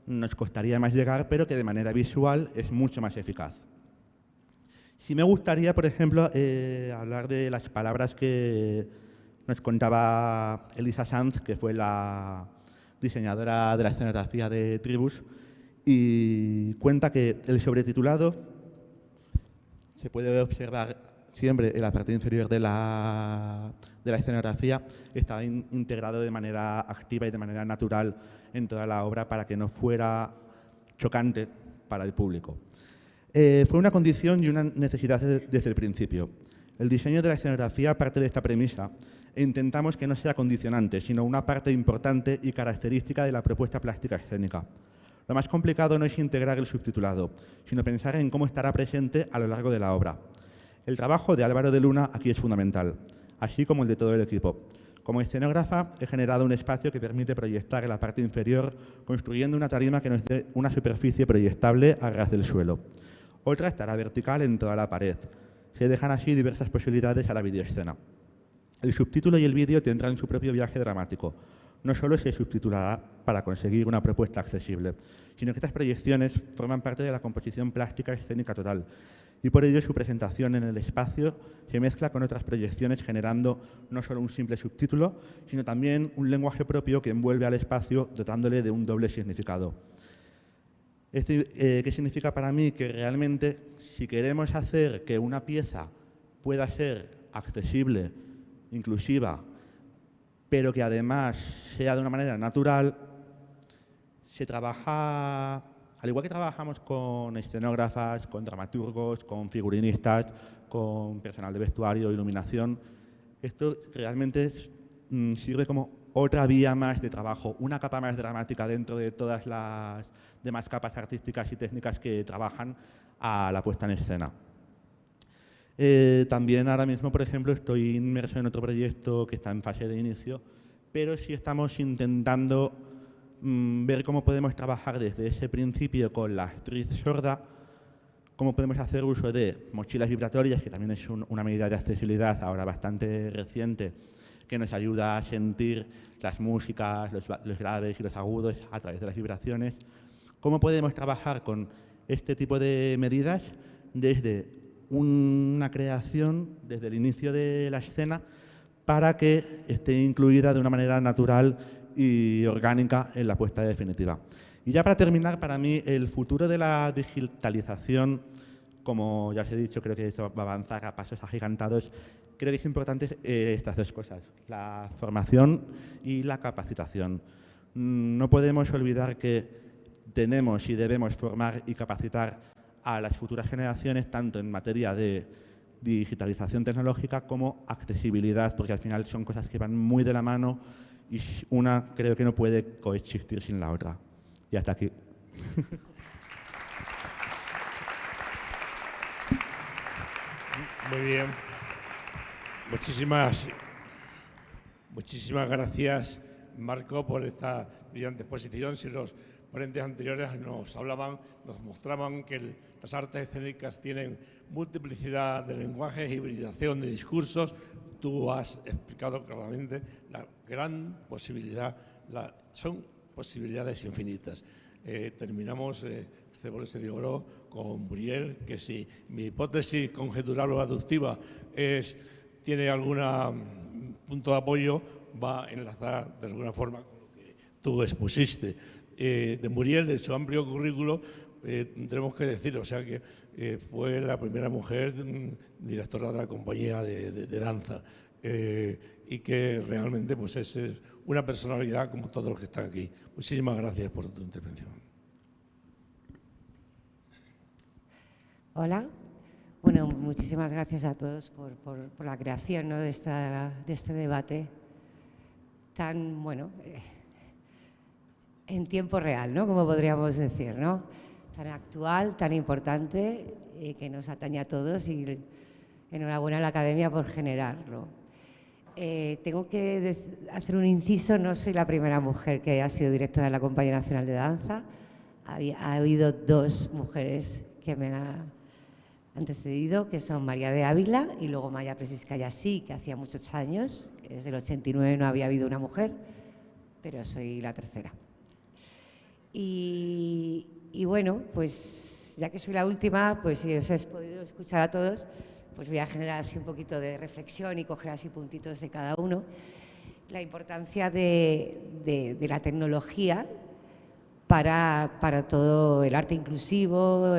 nos costaría más llegar, pero que de manera visual es mucho más eficaz. Sí me gustaría, por ejemplo, hablar de las palabras que nos contaba Elisa Sanz, que fue la diseñadora de la escenografía de Tribus, y cuenta que el sobretitulado se puede observar siempre en la parte inferior de la escenografía, estaba integrado de manera activa y de manera natural en toda la obra para que no fuera chocante para el público. Fue una condición y una necesidad desde el principio. El diseño de la escenografía parte de esta premisa e intentamos que no sea condicionante, sino una parte importante y característica de la propuesta plástica escénica. Lo más complicado no es integrar el subtitulado, sino pensar en cómo estará presente a lo largo de la obra. El trabajo de Álvaro de Luna aquí es fundamental, así como el de todo el equipo. Como escenógrafa, he generado un espacio que permite proyectar en la parte inferior, construyendo una tarima que nos dé una superficie proyectable a ras del suelo. Otra estará vertical en toda la pared. Se dejan así diversas posibilidades a la videoescena. El subtítulo y el vídeo tendrán su propio viaje dramático. no solo se subtitulará para conseguir una propuesta accesible, sino que estas proyecciones forman parte de la composición plástica escénica total, y por ello su presentación en el espacio se mezcla con otras proyecciones, generando no solo un simple subtítulo, sino también un lenguaje propio que envuelve al espacio, dotándole de un doble significado. ¿Esto qué significa para mí? Que realmente, si queremos hacer que una pieza pueda ser accesible, inclusiva, pero que además sea de una manera natural, se trabaja, al igual que trabajamos con escenógrafas, con dramaturgos, con figurinistas, con personal de vestuario, iluminación, esto realmente sirve como otra vía más de trabajo, una capa más dramática dentro de todas las demás capas artísticas y técnicas que trabajan a la puesta en escena. También ahora mismo, por ejemplo, estoy inmerso en otro proyecto que está en fase de inicio, pero sí estamos intentando ver cómo podemos trabajar desde ese principio con la actriz sorda, cómo podemos hacer uso de mochilas vibratorias, que también es una medida de accesibilidad ahora bastante reciente, que nos ayuda a sentir las músicas, los graves y los agudos a través de las vibraciones. ¿Cómo podemos trabajar con este tipo de medidas desde una creación, desde el inicio de la escena, para que esté incluida de una manera natural y orgánica en la puesta definitiva? Y ya para terminar, para mí el futuro de la digitalización, como ya os he dicho, creo que esto va a avanzar a pasos agigantados. Creo que es importante estas dos cosas, la formación y la capacitación. No podemos olvidar que tenemos y debemos formar y capacitar a las futuras generaciones tanto en materia de digitalización tecnológica como accesibilidad, porque al final son cosas que van muy de la mano y una creo que no puede coexistir sin la otra. Y hasta aquí. Muy bien. Muchísimas gracias, Marco, por esta brillante exposición. Si los ponentes anteriores nos mostraban que las artes escénicas tienen multiplicidad de lenguajes, hibridación de discursos, tú has explicado claramente la gran posibilidad, son posibilidades infinitas. Terminamos este broche de oro con Muriel, que si mi hipótesis conjetural o aductiva tiene algún punto de apoyo, va a enlazar de alguna forma con lo que tú expusiste. De Muriel, de su amplio currículo, tenemos que decir, o sea, que fue la primera mujer directora de la compañía de danza y que realmente pues es una personalidad como todos los que están aquí. Muchísimas gracias por tu intervención. Hola. Bueno, muchísimas gracias a todos por la creación, ¿no?, de este debate tan, bueno, en tiempo real, ¿no?, como podríamos decir, ¿no?, tan actual, tan importante, que nos atañe a todos, y enhorabuena a la Academia por generarlo. Tengo que hacer un inciso, no soy la primera mujer que ha sido directora de la Compañía Nacional de Danza. Ha habido dos mujeres que me han antecedido, que son María de Ávila y luego Maya Presiskaya, sí, que hacía muchos años, desde el 89 no había habido una mujer, pero soy la tercera. Y bueno, pues ya que soy la última, pues si os he podido escuchar a todos, pues voy a generar así un poquito de reflexión y coger así puntitos de cada uno. La importancia de la tecnología para todo el arte inclusivo,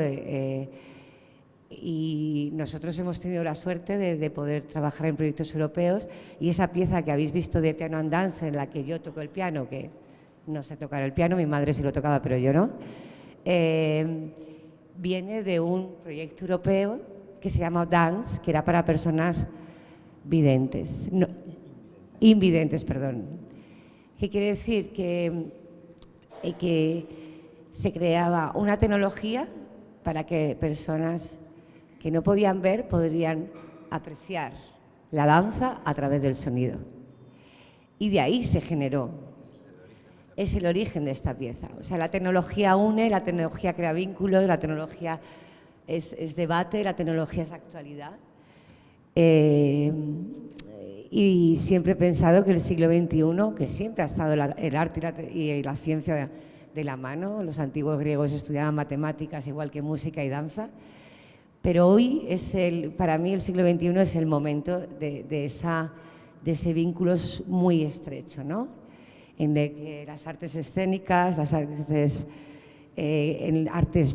y nosotros hemos tenido la suerte de poder trabajar en proyectos europeos, y esa pieza que habéis visto de Piano and Dance, en la que yo toco el piano, que no sé tocar el piano, mi madre sí lo tocaba, pero yo no, viene de un proyecto europeo que se llama Dance, que era para personas videntes, no, invidentes, perdón. ¿Qué quiere decir? Que se creaba una tecnología para que personas que no podían ver podrían apreciar la danza a través del sonido. Y de ahí se generó. Es el origen de esta pieza. O sea, la tecnología une, la tecnología crea vínculos, la tecnología es debate, la tecnología es actualidad. Y Y siempre he pensado que el siglo XXI, que siempre ha estado el arte y la ciencia de la mano, los antiguos griegos estudiaban matemáticas igual que música y danza, pero hoy para mí el siglo XXI es el momento de ese vínculo muy estrecho, ¿no? En el que las artes escénicas, las artes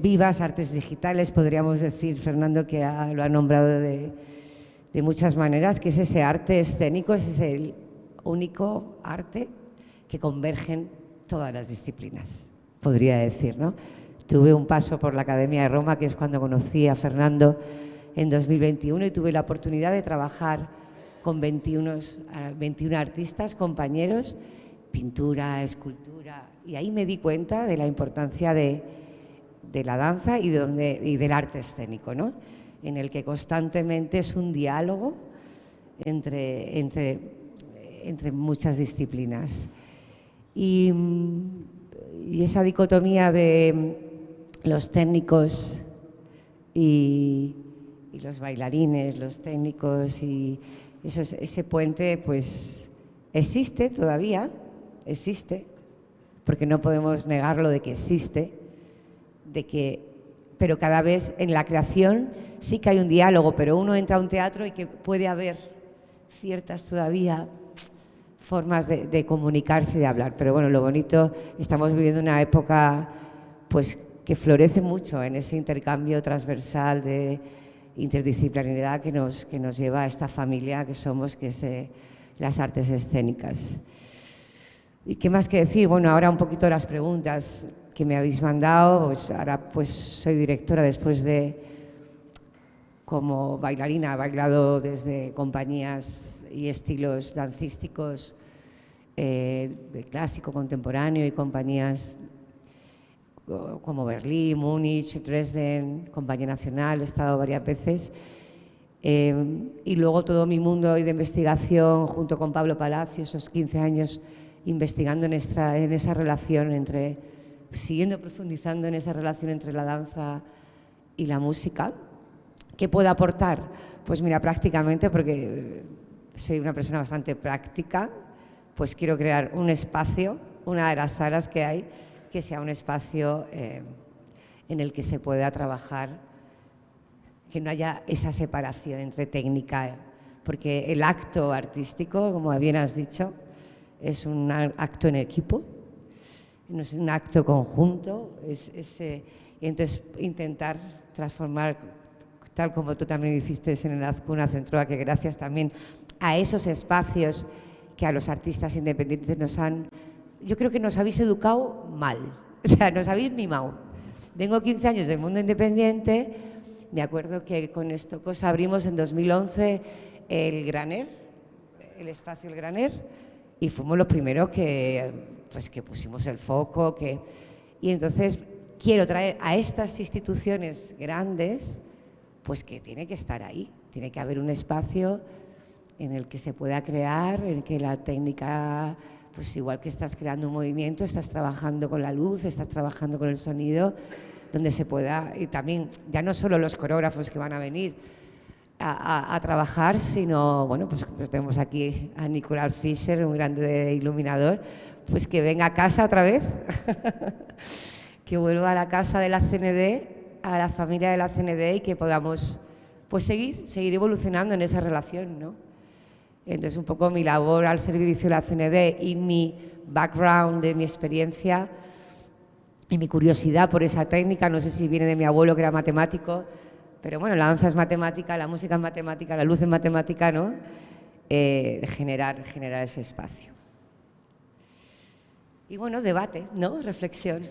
vivas, artes digitales, podríamos decir, Fernando, que lo ha nombrado de muchas maneras, que es ese arte escénico, es el único arte que convergen todas las disciplinas, podría decir, ¿no? Tuve un paso por la Academia de Roma, que es cuando conocí a Fernando en 2021, y tuve la oportunidad de trabajar con 21 artistas, compañeros, pintura, escultura, y ahí me di cuenta de la importancia de la danza y del arte escénico, ¿no? En el que constantemente es un diálogo entre muchas disciplinas. Y esa dicotomía de los técnicos y los bailarines, los técnicos y ese puente, pues existe todavía, existe, porque no podemos negarlo de que existe, pero cada vez en la creación sí que hay un diálogo, pero uno entra a un teatro y que puede haber ciertas todavía formas de comunicarse y de hablar. Pero bueno, lo bonito, estamos viviendo una época pues que florece mucho en ese intercambio transversal de interdisciplinaridad que nos lleva a esta familia que somos, que es las artes escénicas. ¿Y qué más que decir? Bueno, ahora un poquito las preguntas que me habéis mandado. Pues ahora pues soy directora después como bailarina, he bailado desde compañías y estilos dancísticos de clásico, contemporáneo y compañías como Berlín, Múnich, Dresden, Compañía Nacional, he estado varias veces. Y luego todo mi mundo hoy de investigación junto con Pablo Palacio, esos 15 años investigando en esa relación siguiendo profundizando en esa relación entre la danza y la música. ¿Qué puedo aportar? Pues mira, prácticamente, porque soy una persona bastante práctica, pues quiero crear un espacio, una de las salas que hay, que sea un espacio en el que se pueda trabajar, que no haya esa separación entre técnica, porque el acto artístico, como bien has dicho, es un acto en equipo, no es un acto conjunto, y entonces intentar transformar, tal como tú también hiciste en el Azcuna Centroa, que gracias también a esos espacios que a los artistas independientes yo creo que nos habéis educado mal, o sea, nos habéis mimado. Vengo 15 años del mundo independiente, me acuerdo que con esto abrimos en 2011 el Graner, el espacio El Graner, y fuimos los primeros que pusimos el foco, y entonces quiero traer a estas instituciones grandes, pues que tiene que estar ahí, tiene que haber un espacio en el que se pueda crear, en el que la técnica, pues igual que estás creando un movimiento, estás trabajando con la luz, estás trabajando con el sonido, donde se pueda, y también ya no solo los coreógrafos que van a venir a trabajar, sino, bueno, pues tenemos aquí a Nicolás Fischer, un grande iluminador, pues que venga a casa otra vez, que vuelva a la casa de la CND, a la familia de la CND, y que podamos pues seguir evolucionando en esa relación, ¿no? Entonces, un poco mi labor al servicio de la CND y mi background de mi experiencia y mi curiosidad por esa técnica, no sé si viene de mi abuelo que era matemático, pero bueno, la danza es matemática, la música es matemática, la luz es matemática, ¿no? Generar ese espacio. Y bueno, debate, ¿no? Reflexión.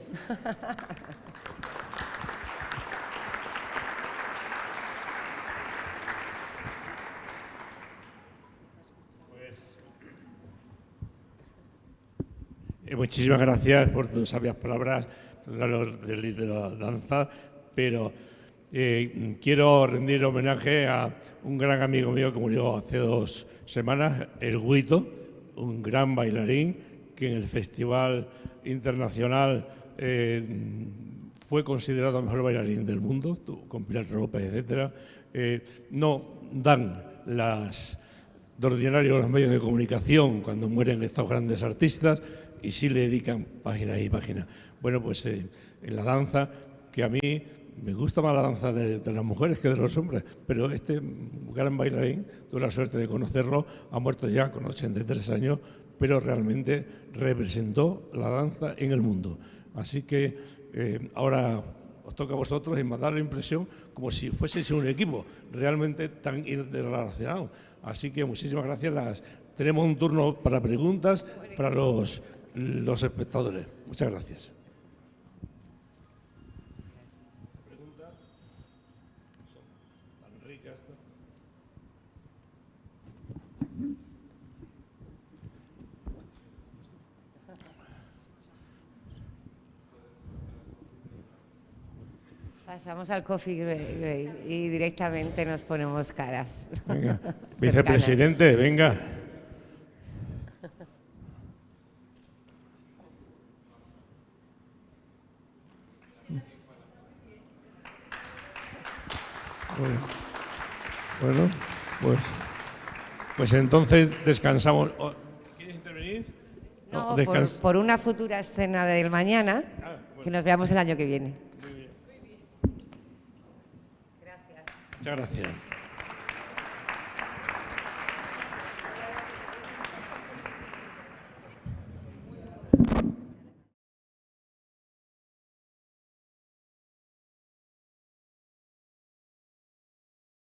Muchísimas gracias por tus sabias palabras de la danza, pero quiero rendir homenaje a un gran amigo mío que murió hace 2 semanas, el Guito, un gran bailarín que en el Festival Internacional fue considerado el mejor bailarín del mundo, con Pilar López, etc. No dan las de ordinario los medios de comunicación cuando mueren estos grandes artistas y sí le dedican páginas y páginas. Bueno, pues en la danza, que a mí me gusta más la danza de las mujeres que de los hombres, pero este gran bailarín, tuve la suerte de conocerlo, ha muerto ya con 83 años, pero realmente representó la danza en el mundo. Así que ahora os toca a vosotros y me da la impresión como si fueseis un equipo realmente tan interrelacionado. Así que muchísimas gracias. Tenemos un turno para preguntas para los espectadores. Muchas gracias. Preguntas son tan ricas. Pasamos al coffee break y directamente nos ponemos caras. Venga, vicepresidente, venga. Bueno, pues entonces descansamos. ¿Quieres intervenir? No, por una futura escena del mañana, que nos veamos el año que viene. Muchas gracias.